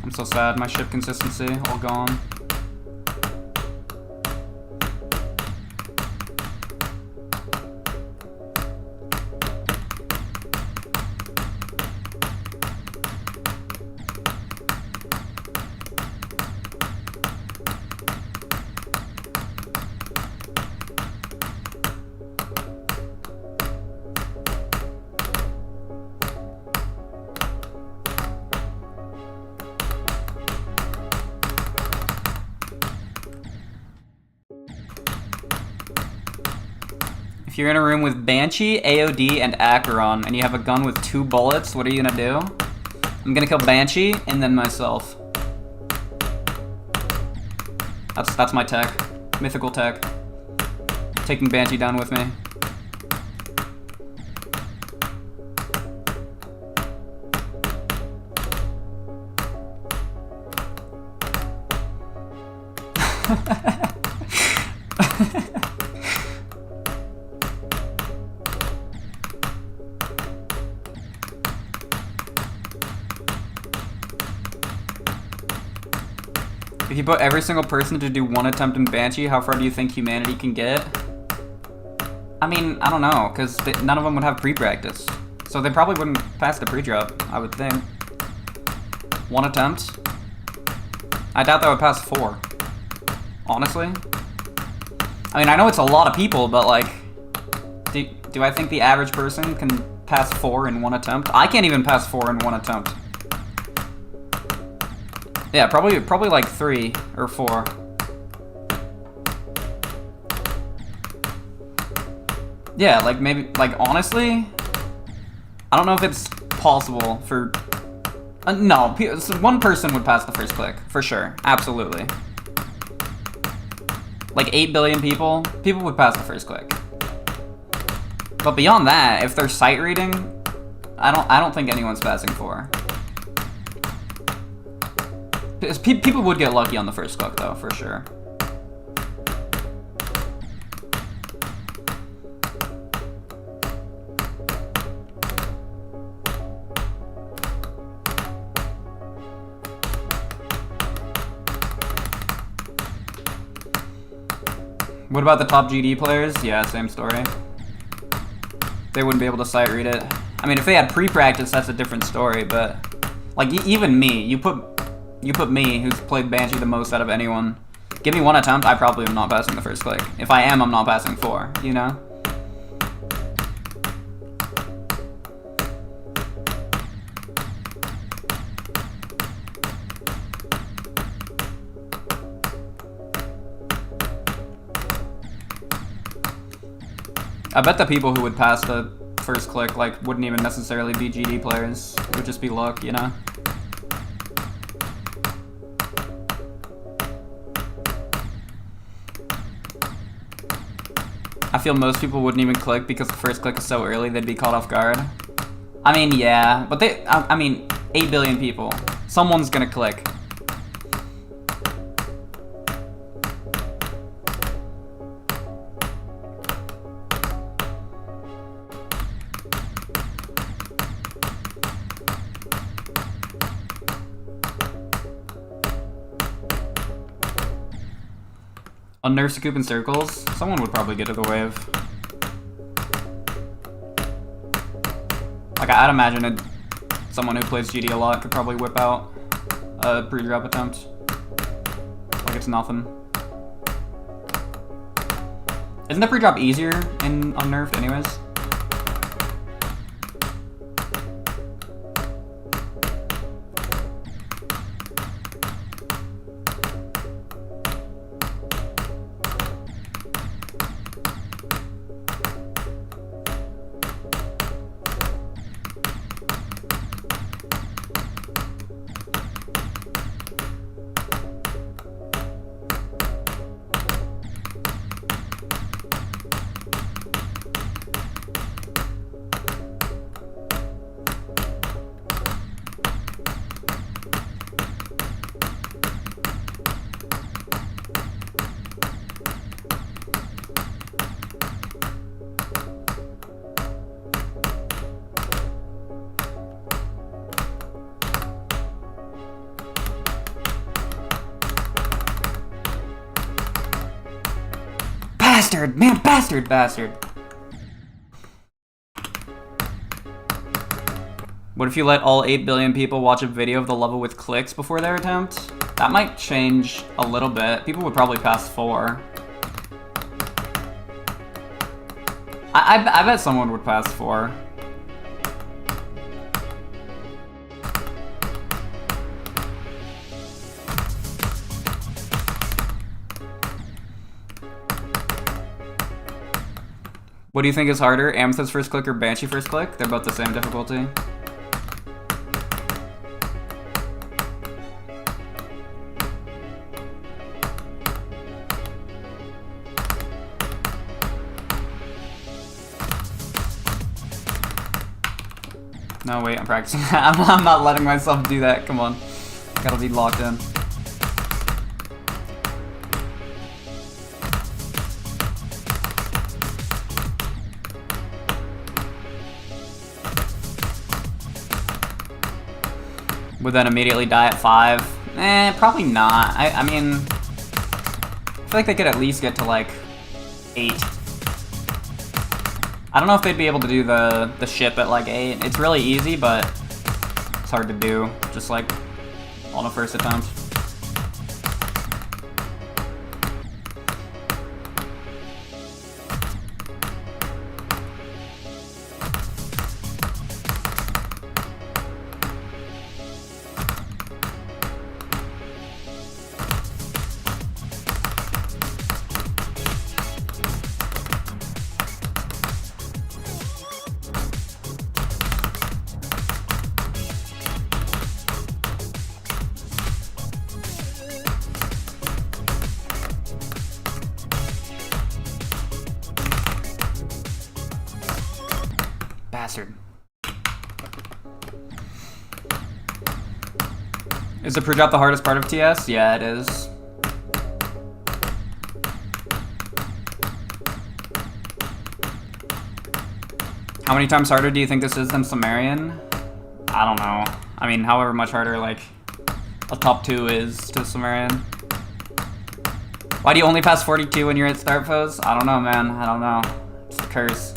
I'm so sad. My ship consistency all gone. If you're in a room with Banshee, AOD, and Acheron, and you have a gun with 2 bullets, what are you gonna do? I'm gonna kill Banshee, and then myself. That's my tech. Mythical tech. Taking Banshee down with me. If you put every single person to do 1 attempt in Banshee, how far do you think humanity can get? I mean, I don't know, because none of them would have pre-practice. So they probably wouldn't pass the pre-drop, I would think. 1 attempt? I doubt that would pass 4. Honestly. I mean, I know it's a lot of people, but like... Do I think the average person can pass 4 in 1 attempt? I can't even pass 4 in 1 attempt. Yeah, probably like 3 or 4. Yeah, like maybe, like honestly, I don't know if it's possible for, no, 1 person would pass the first click, for sure, absolutely. Like 8 billion people would pass the first click. But beyond that, if they're sight reading, I don't think anyone's passing 4. People would get lucky on the first click, though, for sure. What about the top GD players? Yeah, same story. They wouldn't be able to sight read it. I mean, if they had pre-practice, that's a different story, but... Like, even me, you put me, who's played Banshee the most out of anyone. Give me 1 attempt, I probably am not passing the first click. If I am, I'm not passing 4, you know? I bet the people who would pass the first click, like, wouldn't even necessarily be GD players. It would just be luck, you know? I feel most people wouldn't even click because the first click is so early they'd be caught off guard. I mean, yeah, but I mean, 8 billion people. Someone's gonna click. Unnerve scoop in circles? Someone would probably get to the wave. Like, I'd imagine someone who plays GD a lot could probably whip out a pre-drop attempt. Like it's nothing. Isn't the pre-drop easier in Unnerved anyways? Bastard! Man, bastard, bastard. What if you let all 8 billion people watch a video of the level with clicks before their attempt? That might change a little bit. People would probably pass 4. I bet someone would pass 4. What do you think is harder, Amethyst first click or Banshee first click? They're both the same difficulty. No, wait, I'm practicing. I'm not letting myself do that. Come on. Gotta be locked in. Would then immediately die at 5? Probably not. I mean, I feel like they could at least get to like 8. I don't know if they'd be able to do the ship at like 8. It's really easy, but it's hard to do, just like on a first attempt. Bastard. Is the pre-drop the hardest part of TS? Yeah, it is. How many times harder do you think this is than Sumerian? I don't know. I mean, however much harder, like, a top 2 is to Sumerian. Why do you only pass 42 when you're at start pose? I don't know, man. I don't know. It's the curse.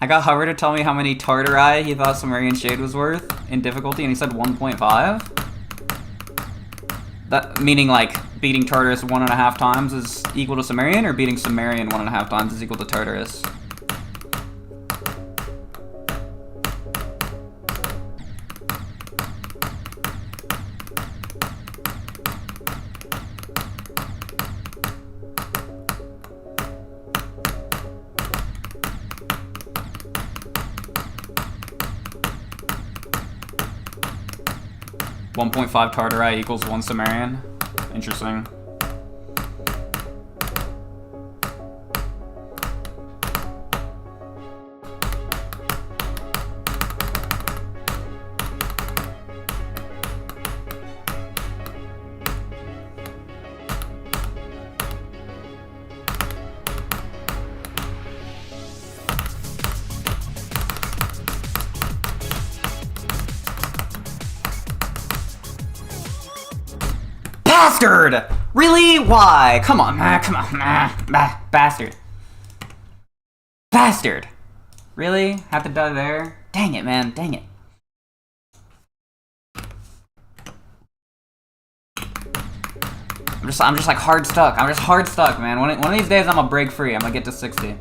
I got Hover to tell me how many Tartarai he thought Sumerian Shade was worth in difficulty, and he said 1.5. That meaning like beating Tartarus 1.5 times is equal to Sumerian, or beating Sumerian 1.5 times is equal to Tartarus. .5 Tartarai equals 1 Sumerian. Interesting. Bastard! Really? Why? Come on, come on, bastard. Bastard! Really? Have to die there? Dang it, man, dang it. I'm just like hard stuck. I'm just hard stuck, man. One of these days I'm gonna break free. I'm gonna get to 60.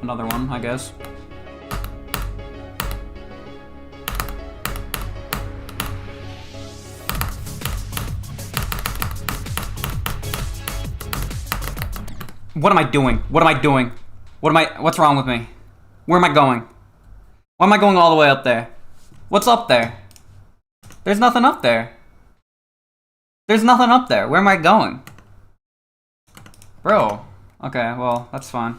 another one, I guess. What am I doing? What am I doing? What's wrong with me? Where am I going? Why am I going all the way up there? What's up there? There's nothing up there. There's nothing up there. Where am I going? Bro. Okay, well, that's fine.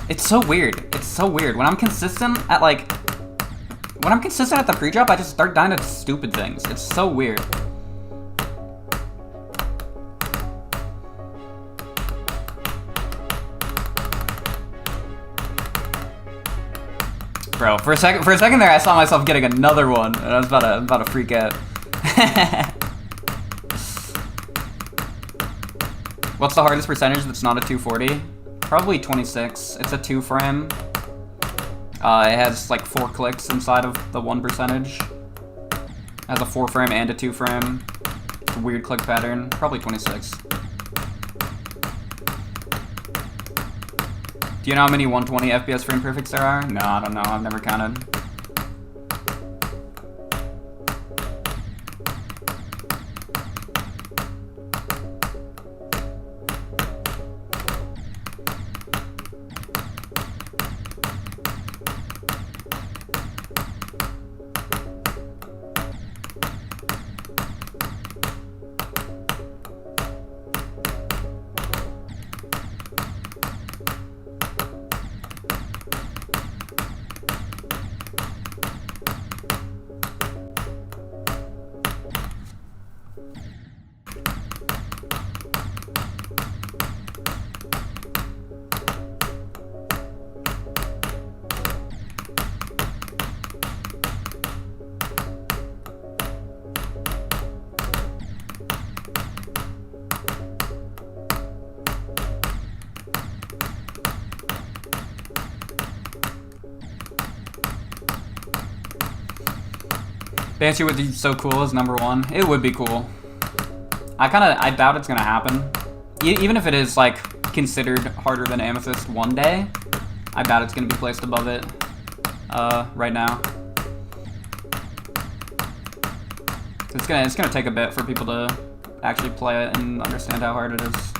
It's so weird. It's so weird. When I'm consistent at like... When I'm consistent at the pre-drop, I just start dying to stupid things. It's so weird. Bro, for a second there, I saw myself getting another one, and I was about to freak out. What's the hardest percentage that's not a 240? Probably 26. It's a 2-frame. It has like 4 clicks inside of the 1 percentage. It has a 4-frame and a 2-frame. It's a weird click pattern. Probably 26. Do you know how many 120 FPS frame perfects there are? No, I don't know. I've never counted. Banshee would be so cool as #1. It would be cool. I doubt it's gonna happen. Even if it is like considered harder than Amethyst one day, I doubt it's gonna be placed above it right now. It's gonna take a bit for people to actually play it and understand how hard it is.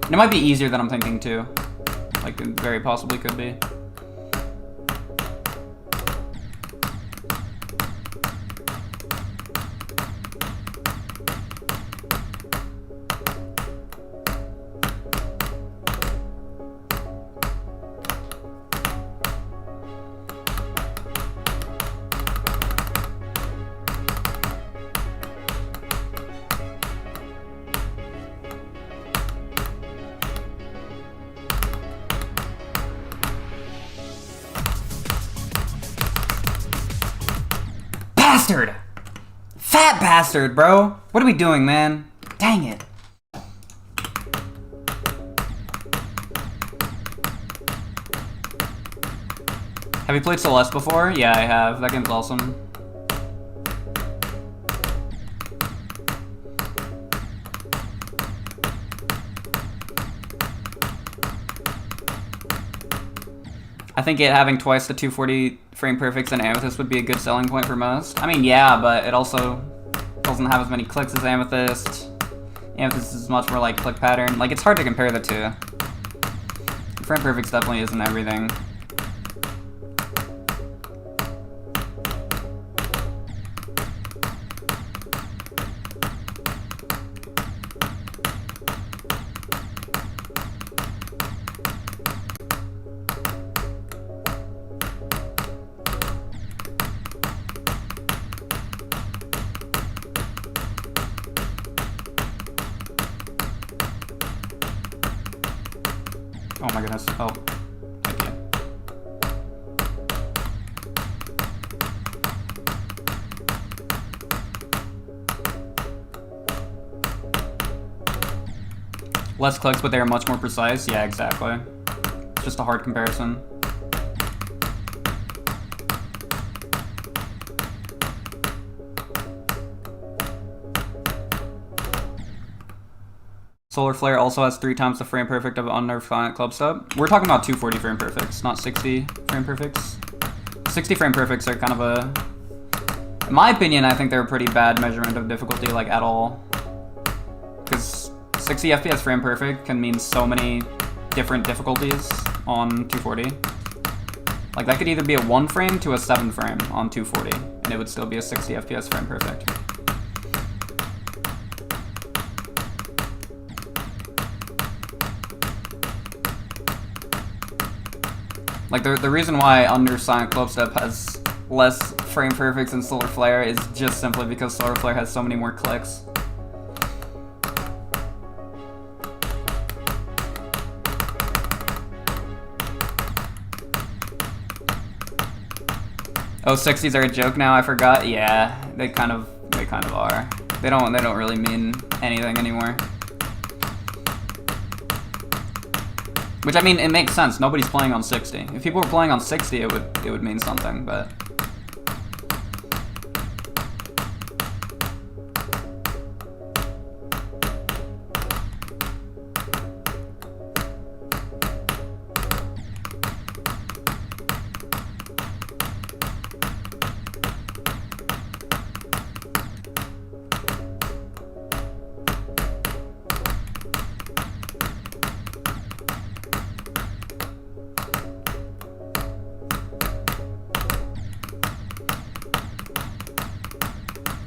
And it might be easier than I'm thinking too. Like it very possibly could be. Bastard! Fat bastard, bro! What are we doing, man? Dang it. Have you played Celeste before? Yeah, I have. That game's awesome. I think it having twice the 240 frame perfects and Amethyst would be a good selling point for most. I mean, yeah, but it also doesn't have as many clicks as Amethyst. Amethyst is much more like click pattern. Like, it's hard to compare the two. Frame perfects definitely isn't everything. Oh my goodness. Oh. Thank you. Less clicks, but they are much more precise. Yeah, exactly. Just a hard comparison. Solar Flare also has 3 times the frame perfect of unnerfed Violent Club Stub. We're talking about 240 frame perfects, not 60 frame perfects. 60 frame perfects are kind of a... In my opinion, I think they're a pretty bad measurement of difficulty, like, at all. Because 60 FPS frame perfect can mean so many different difficulties on 240. Like, that could either be a 1 frame to a 7 frame on 240, and it would still be a 60 FPS frame perfect. Like, the reason why under Silent Club Step has less frame perfects than Solar Flare is just simply because Solar Flare has so many more clicks. Oh, 60s are a joke now, I forgot. Yeah, they kind of are. They don't really mean anything anymore. Which, I mean, it makes sense. Nobody's playing on 60. If people were playing on 60, it would mean something, but...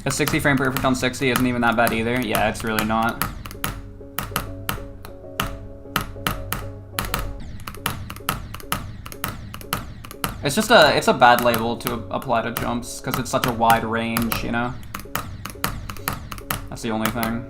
A 60 frame perfect on 60 isn't even that bad either. Yeah, it's really not. It's just it's a bad label to apply to jumps because it's such a wide range, you know? That's the only thing.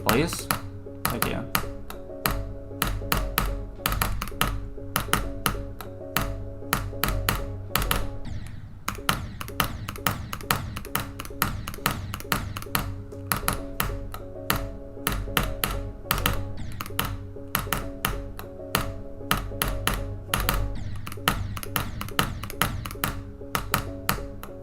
Please? Thank you.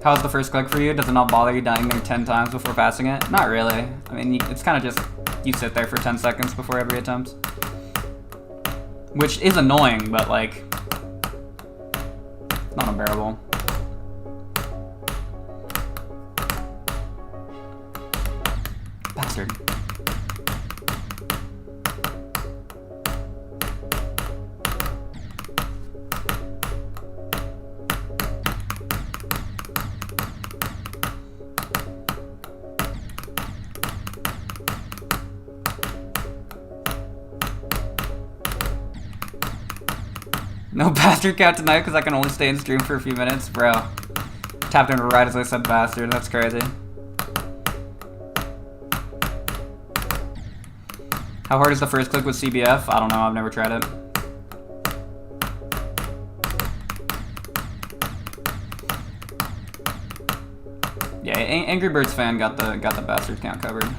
How's the first click for you? Does it not bother you dying there 10 times before passing it? Not really. I mean, it's kind of just... You sit there for 10 seconds before every attempt. Which is annoying, but like... Not unbearable. Bastard. No bastard count tonight because I can only stay in stream for a few minutes. Bro. Tapped in right as I said bastard. That's crazy. How hard is the first click with CBF? I don't know. I've never tried it. Yeah, Angry Birds fan got the bastard count covered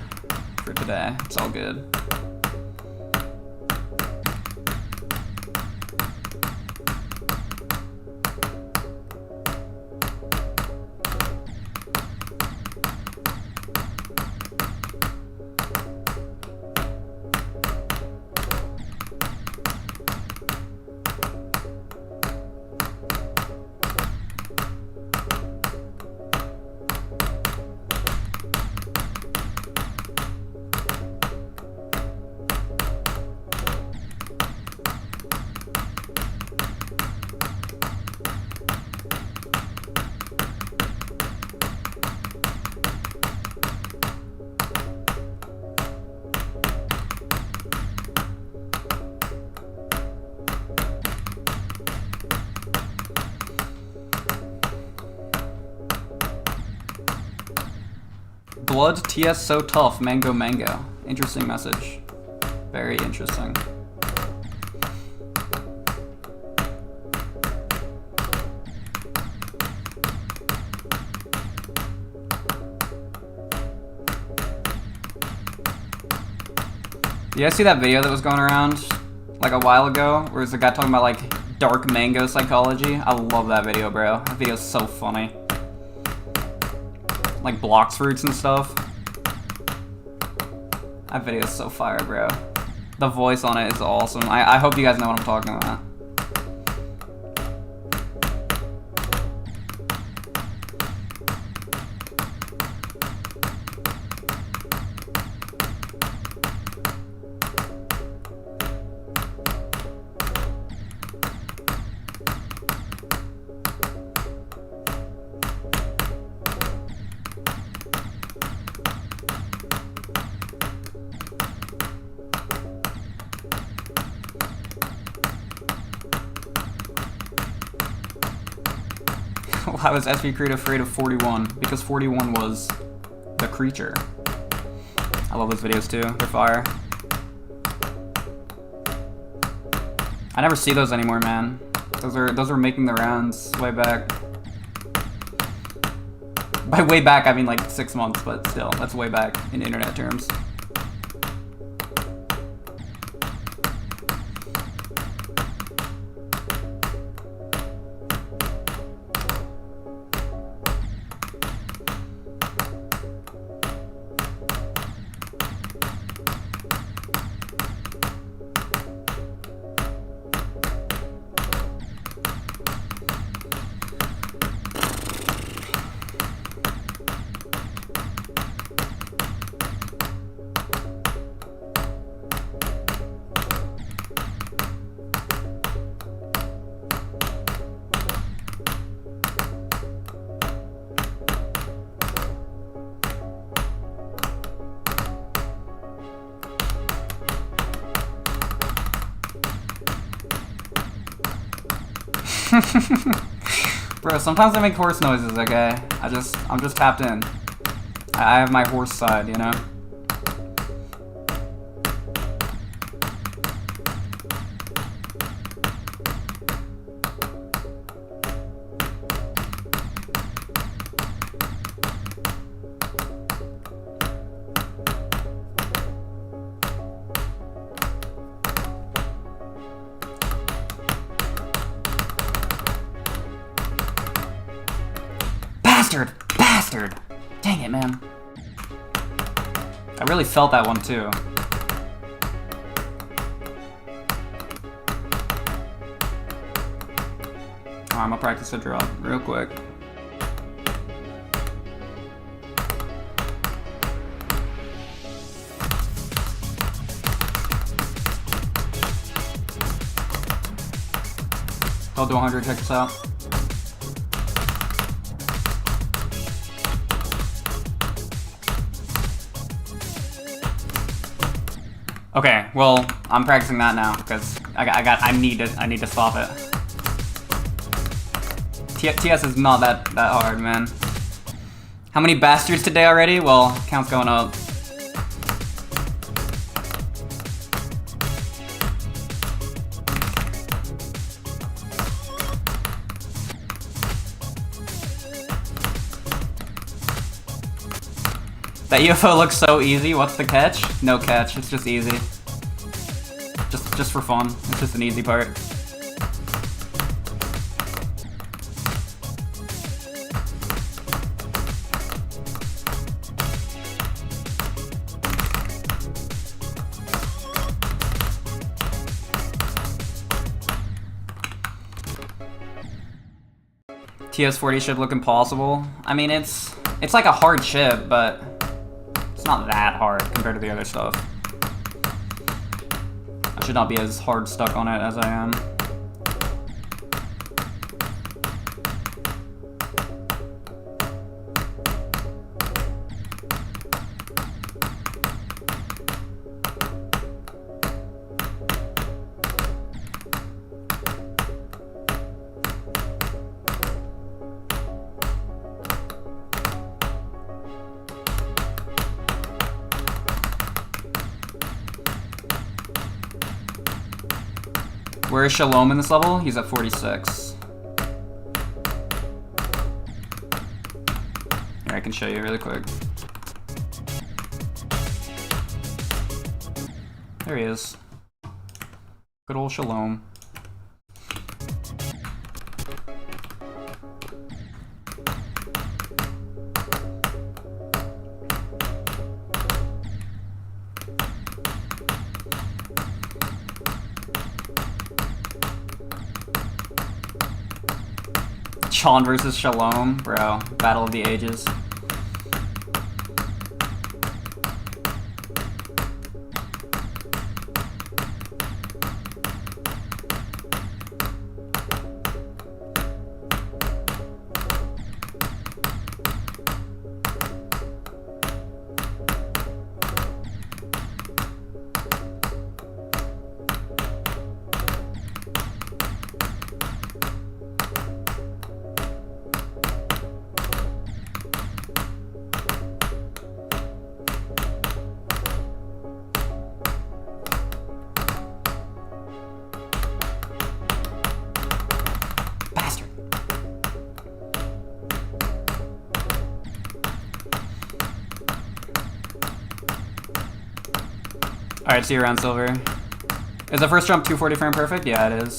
for today. It's all good. Blood TS so tough, mango mango. Interesting message. Very interesting. You guys see that video that was going around like a while ago? Where there's a guy talking about like dark mango psychology? I love that video, bro. That video's so funny. Like blocks fruits and stuff. That video's so fire, bro. The voice on it is awesome. I hope you guys know what I'm talking about. Why was spcreat afraid of 41? Because 41 was the creature. I love those videos too. They're fire. I never see those anymore, man. Those are making the rounds way back. By way back, I mean like 6 months, but still, that's way back in internet terms. Bro, sometimes I make horse noises, okay? I'm just tapped in. I have my horse side, you know? Bastard! Dang it, man. I really felt that one, too. Alright, I'm gonna practice a drop real quick. I'll do 100, check this out. Okay, well, I'm practicing that now because I need to stop it. TS is not that hard, man. How many bastards today already? Well, count's going up. That UFO looks so easy. What's the catch? No catch. It's just easy. Just for fun. It's just an easy part. TS40 should look impossible. I mean, it's like a hard chip, but it's not that hard compared to the other stuff. I should not be as hard stuck on it as I am. Where is Shalom in this level? He's at 46. Here, I can show you really quick. There he is. Good old Shalom. Sean versus Shalom, bro. Battle of the ages. Alright, see you around, Silver. Is the first jump 240 frame perfect? Yeah, it is.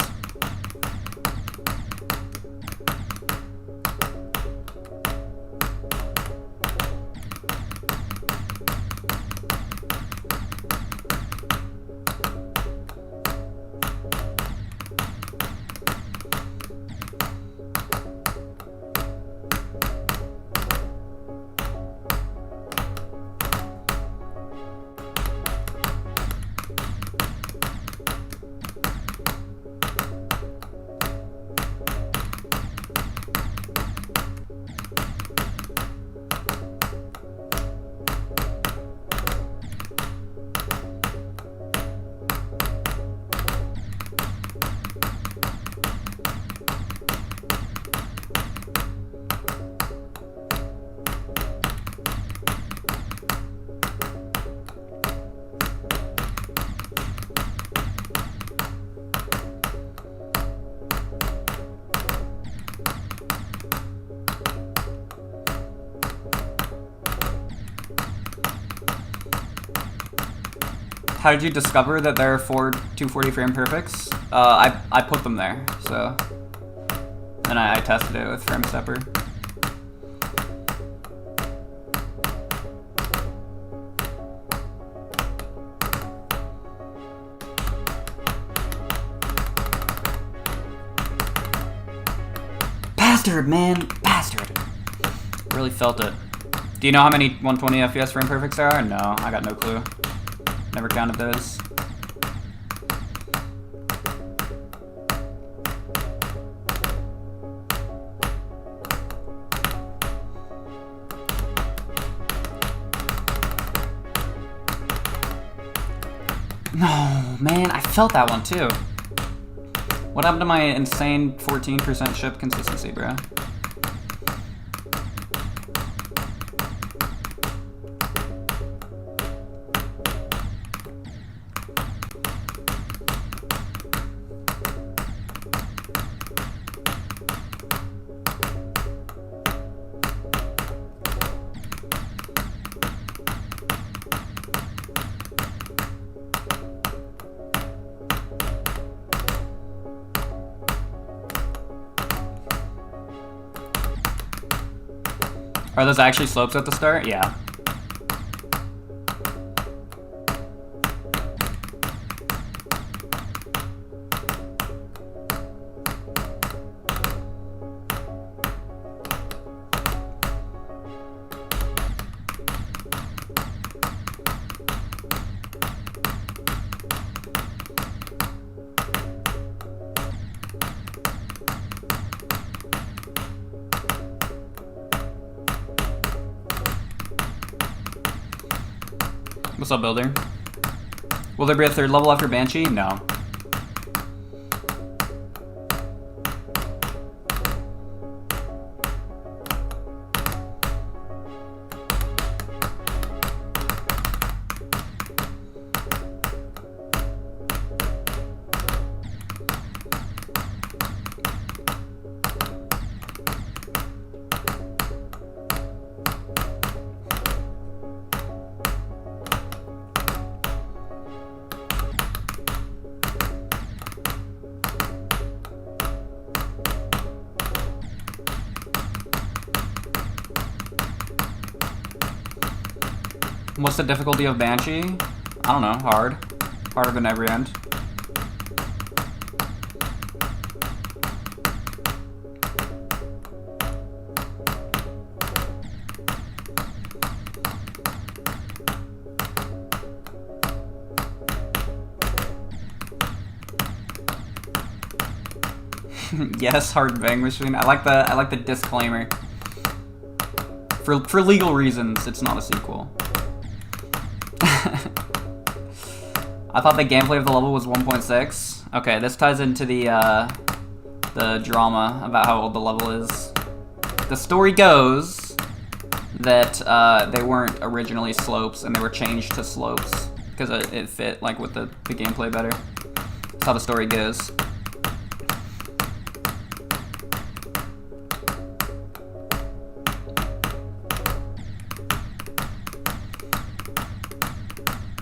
How did you discover that there are 4 240 frame perfects? I put them there, so. And I tested it with Frame Stepper. Bastard, man! Bastard! Really felt it. Do you know how many 120 FPS frame perfects there are? No, I got no clue. Never counted those. No, man, I felt that one too. What happened to my insane 14% ship consistency, bro? Are those actually slopes at the start? Yeah. What's up, Builder? Will there be a third level after Banshee? No. What's the difficulty of Banshee? I don't know, hard. Harder than every end. Yes, hard bang machine. I like the disclaimer. For legal reasons, it's not a sequel. I thought the gameplay of the level was 1.6. Okay, this ties into the drama about how old the level is. The story goes that they weren't originally slopes and they were changed to slopes because it fit like with the gameplay better. That's how the story goes.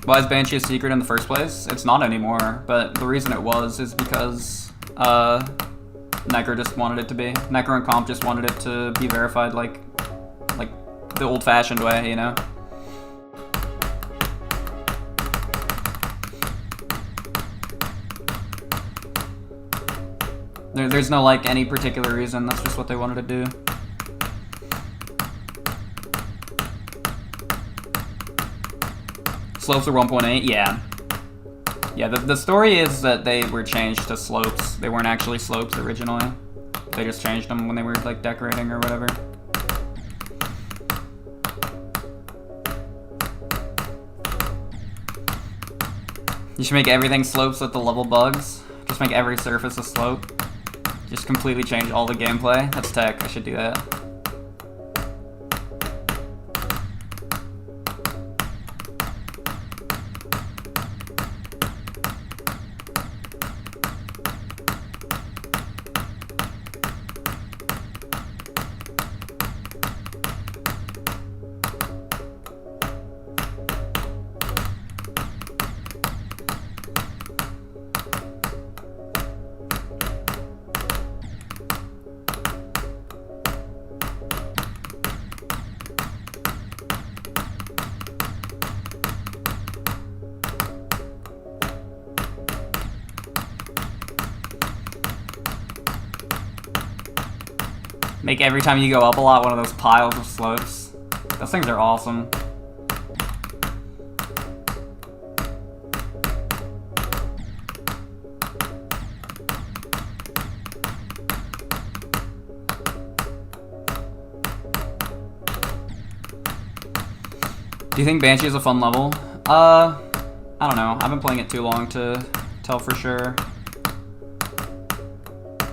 Why is Banshee a secret in the first place? It's not anymore, but the reason it was is because Nekker just wanted it to be. Nekker and Comp just wanted it to be verified like the old-fashioned way, you know? There's no like any particular reason, that's just what they wanted to do. Slopes are 1.8, yeah. Yeah, the story is that they were changed to slopes. They weren't actually slopes originally. They just changed them when they were like decorating or whatever. You should make everything slopes with the level bugs. Just make every surface a slope. Just completely change all the gameplay. That's tech, I should do that. Make every time you go up a lot one of those piles of slopes. Those things are awesome. Do you think Banshee is a fun level? I don't know. I've been playing it too long to tell for sure.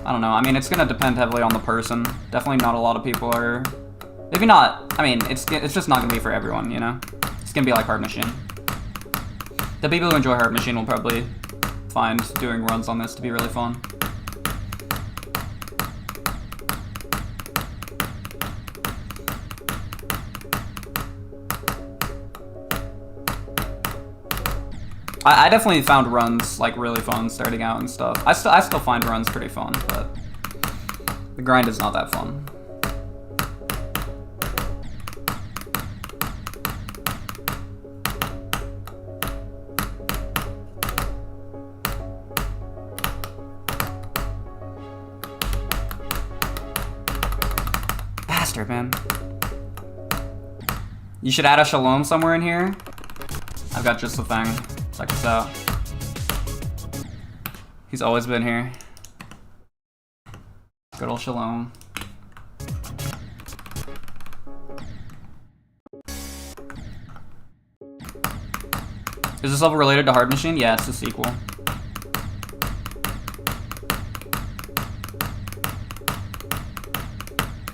I don't know. I mean, it's gonna depend heavily on the person. Definitely not a lot of people are... Maybe not. I mean, it's just not gonna be for everyone, you know? It's gonna be like Hard Machine. The people who enjoy Hard Machine will probably find doing runs on this to be really fun. I definitely found runs like really fun starting out and stuff. I still find runs pretty fun, but the grind is not that fun. Bastard, man. You should add a Shalom somewhere in here. I've got just the thing. Check this out. He's always been here. Good old Shalom. Is this level related to Hard Machine? Yeah, it's a sequel.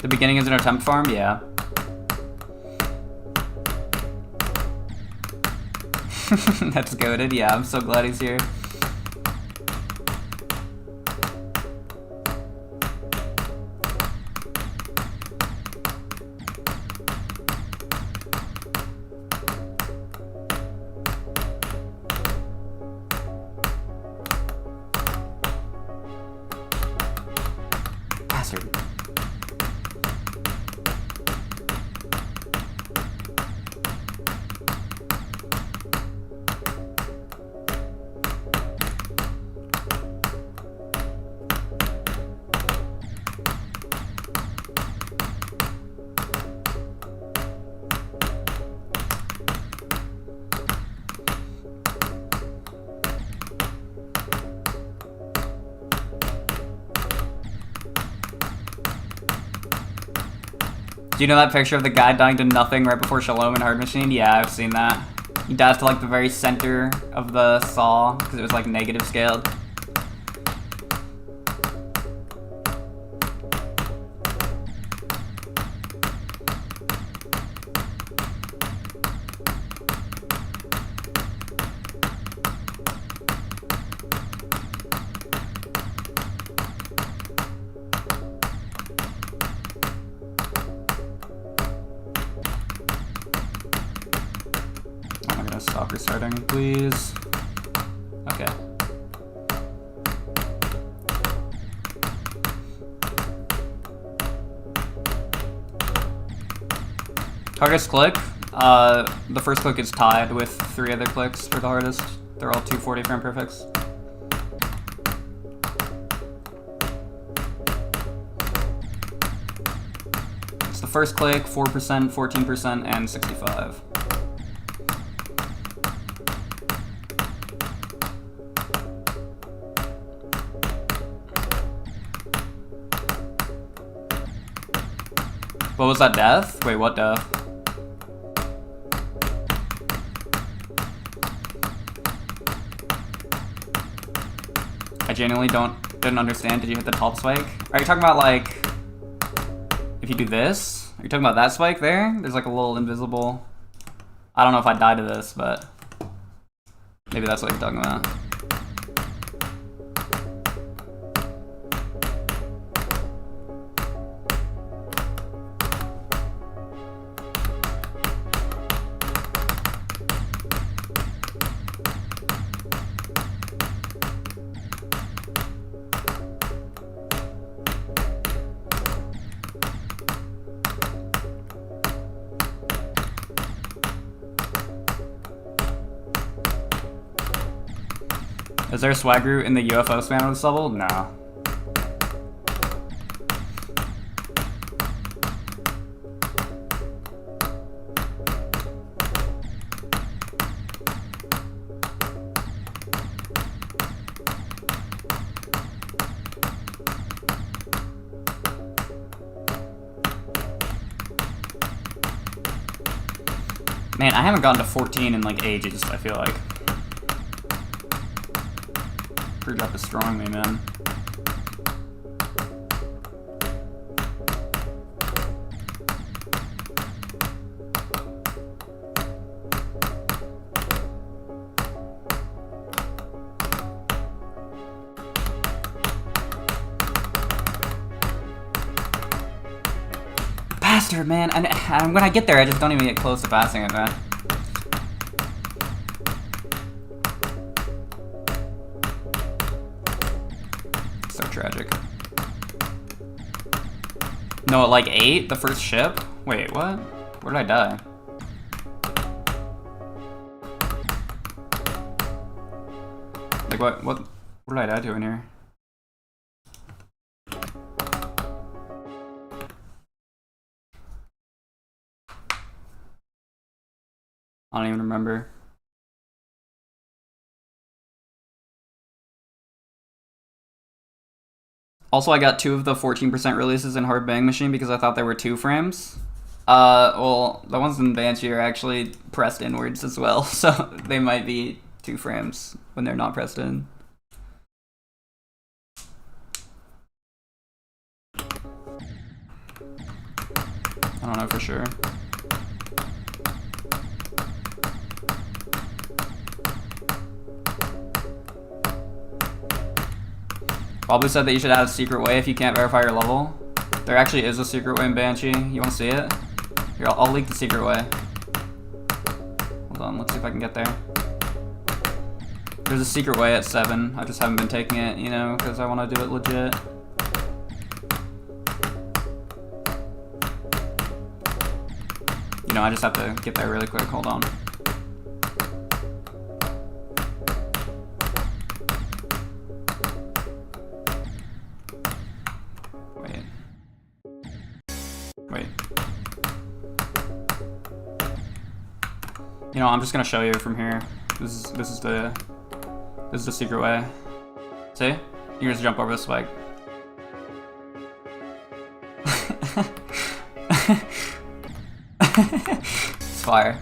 The beginning is an attempt farm? Yeah. That's goated. Yeah, I'm so glad he's here. Bastard. Do you know that picture of the guy dying to nothing right before Shalom in Hard Machine? Yeah, I've seen that. He dies to like the very center of the saw because it was like negative scaled. Stop restarting, please. Okay. Hardest click. The first click is tied with 3 other clicks for the hardest. They're all 240 frame perfects. It's the first click, 4%, 14%, and 65. What was that, death? Wait, what death? I genuinely didn't understand. Did you hit the top spike? Are you talking about like if you do this? Are you talking about that spike there? There's like a little invisible. I don't know if I die to this, but maybe that's what you're talking about. Is there a swag root in the UFO spam of this level? No. Man, I haven't gotten to 14 in like ages, I feel like. Pre-drop is strong me, man. Bastard, man. And when I get there, I just don't even get close to passing it, man. Tragic. No, at like 8, the first ship? Wait, what? Where did I die? Like what did I die to in here? I don't even remember. Also, I got 2 of the 14% releases in Hard Bang Machine because I thought they were 2 frames. Well, the ones in Banshee are actually pressed inwards as well, so they might be 2 frames when they're not pressed in. I don't know for sure. Probably said that you should add a secret way if you can't verify your level. There actually is a secret way in Banshee. You want to see it? Here, I'll leak the secret way. Hold on, let's see if I can get there. There's a secret way at 7. I just haven't been taking it, you know, because I want to do it legit. You know, I just have to get there really quick. Hold on. Wait. You know, I'm just gonna show you from here. This is the secret way. See? You can just jump over the spike. It's fire.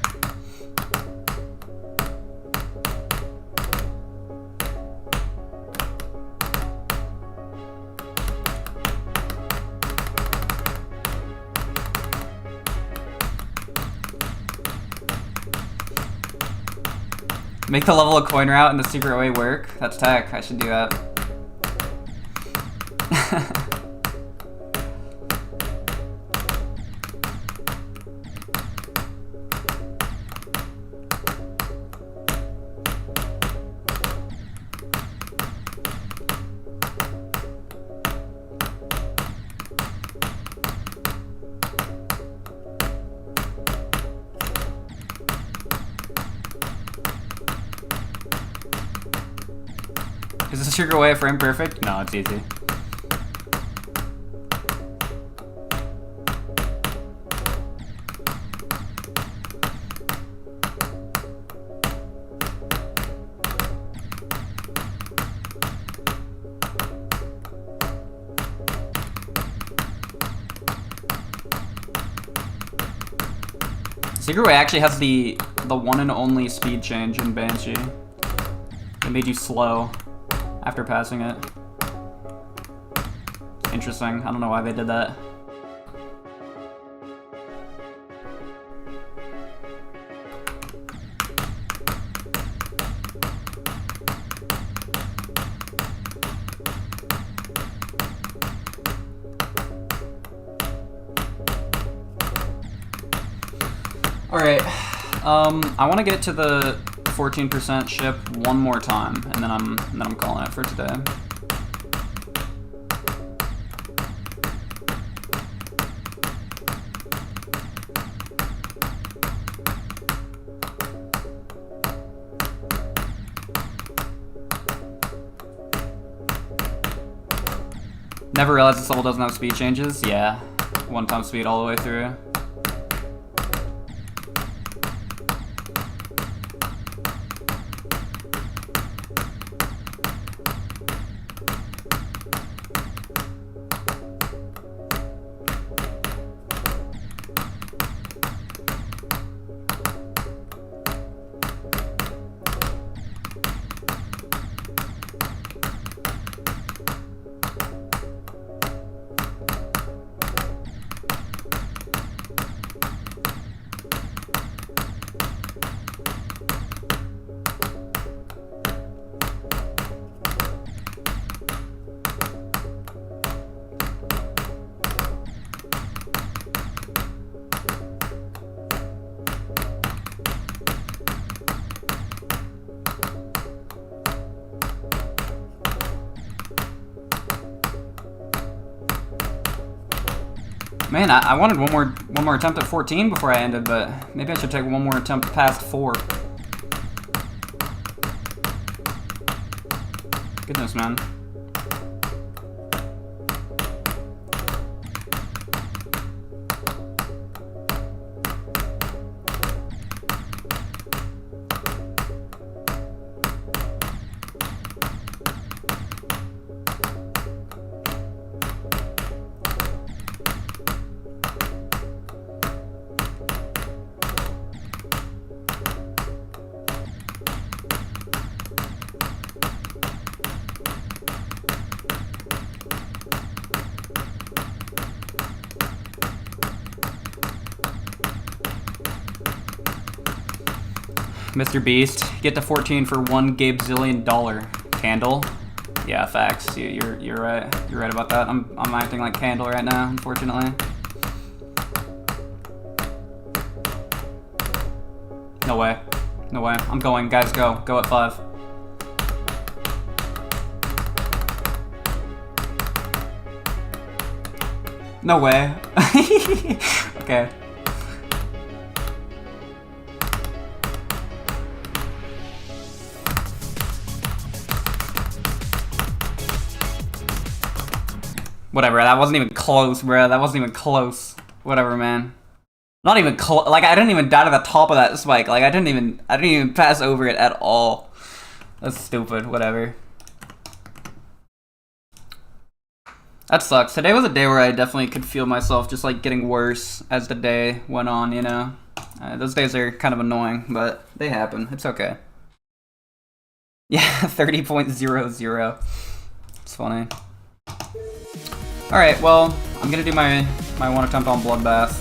Make the level of coin route in the secret way work? That's tech. I should do that. Is the secret way frame perfect? No, it's easy. Secret way actually has the one and only speed change in Banshee. It made you slow after passing it. Interesting. I don't know why they did that. Alright, I want to get to the 14% ship one more time, and then I'm calling it for today. Never realized this level doesn't have speed changes. Yeah, one-time speed all the way through. Man, I wanted one more attempt at 14 before I ended, but maybe I should take one more attempt past 4. Goodness, man. Mr. Beast, get to 14 for $1 gazillion candle. Yeah, facts. You're right. You're right about that. I'm acting like Candle right now, unfortunately. No way. No way. I'm going. Guys, go. Go at 5. No way. Okay. Whatever, that wasn't even close, bro. That wasn't even close. Whatever, man. Not even close. Like, I didn't even die to the top of that spike. Like, I didn't even pass over it at all. That's stupid. Whatever. That sucks. Today was a day where I definitely could feel myself just like getting worse as the day went on, you know? Those days are kind of annoying, but they happen. It's okay. Yeah, 30.00. It's funny. Alright, well, I'm gonna do my one attempt on Bloodbath.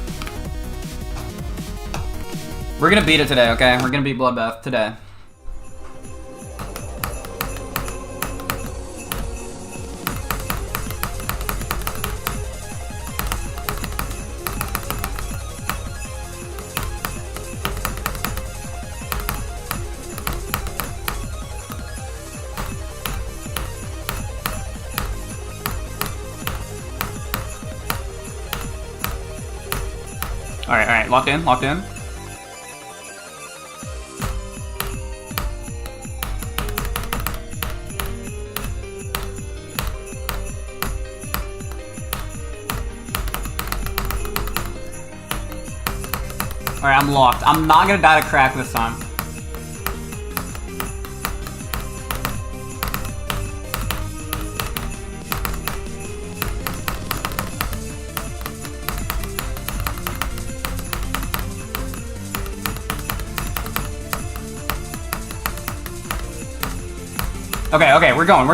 We're gonna beat it today, okay? We're gonna beat Bloodbath today. Alright, locked in, locked in. Alright, I'm locked. I'm not gonna die to crack this time. Okay, we're going.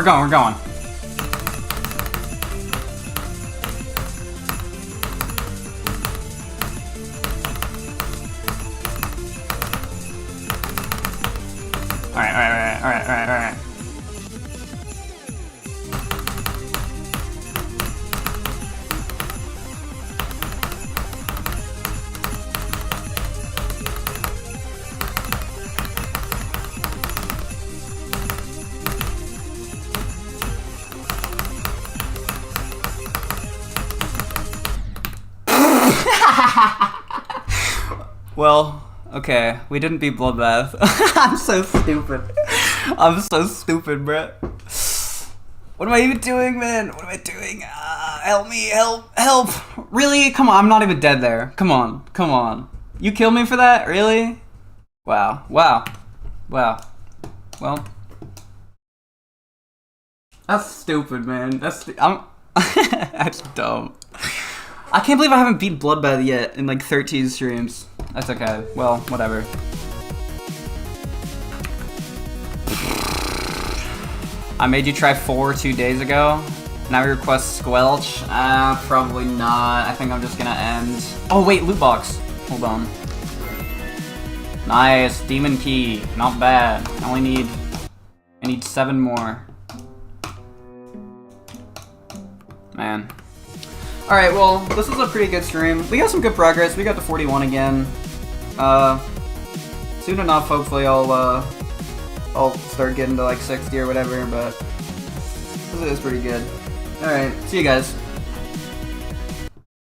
Alright. Well, okay, we didn't beat Bloodbath. I'm so stupid. I'm so stupid, bruh. What am I even doing, man? What am I doing? Help me, help. Really? Come on, I'm not even dead there. Come on. You killed me for that? Really? Wow. Well. That's stupid, man. That's dumb. I can't believe I haven't beat Bloodbath yet in like 13 streams. That's okay. Well, whatever. I made you try 4 2 days ago. Now we request Squelch. Probably not. I think I'm just gonna end. Oh wait, loot box. Hold on. Nice, demon key. Not bad. I need 7 more. Man. Alright, well, this was a pretty good stream. We got some good progress. We got to 41 again. Soon enough, hopefully I'll start getting to like 60 or whatever, but this is pretty good. Alright, see you guys.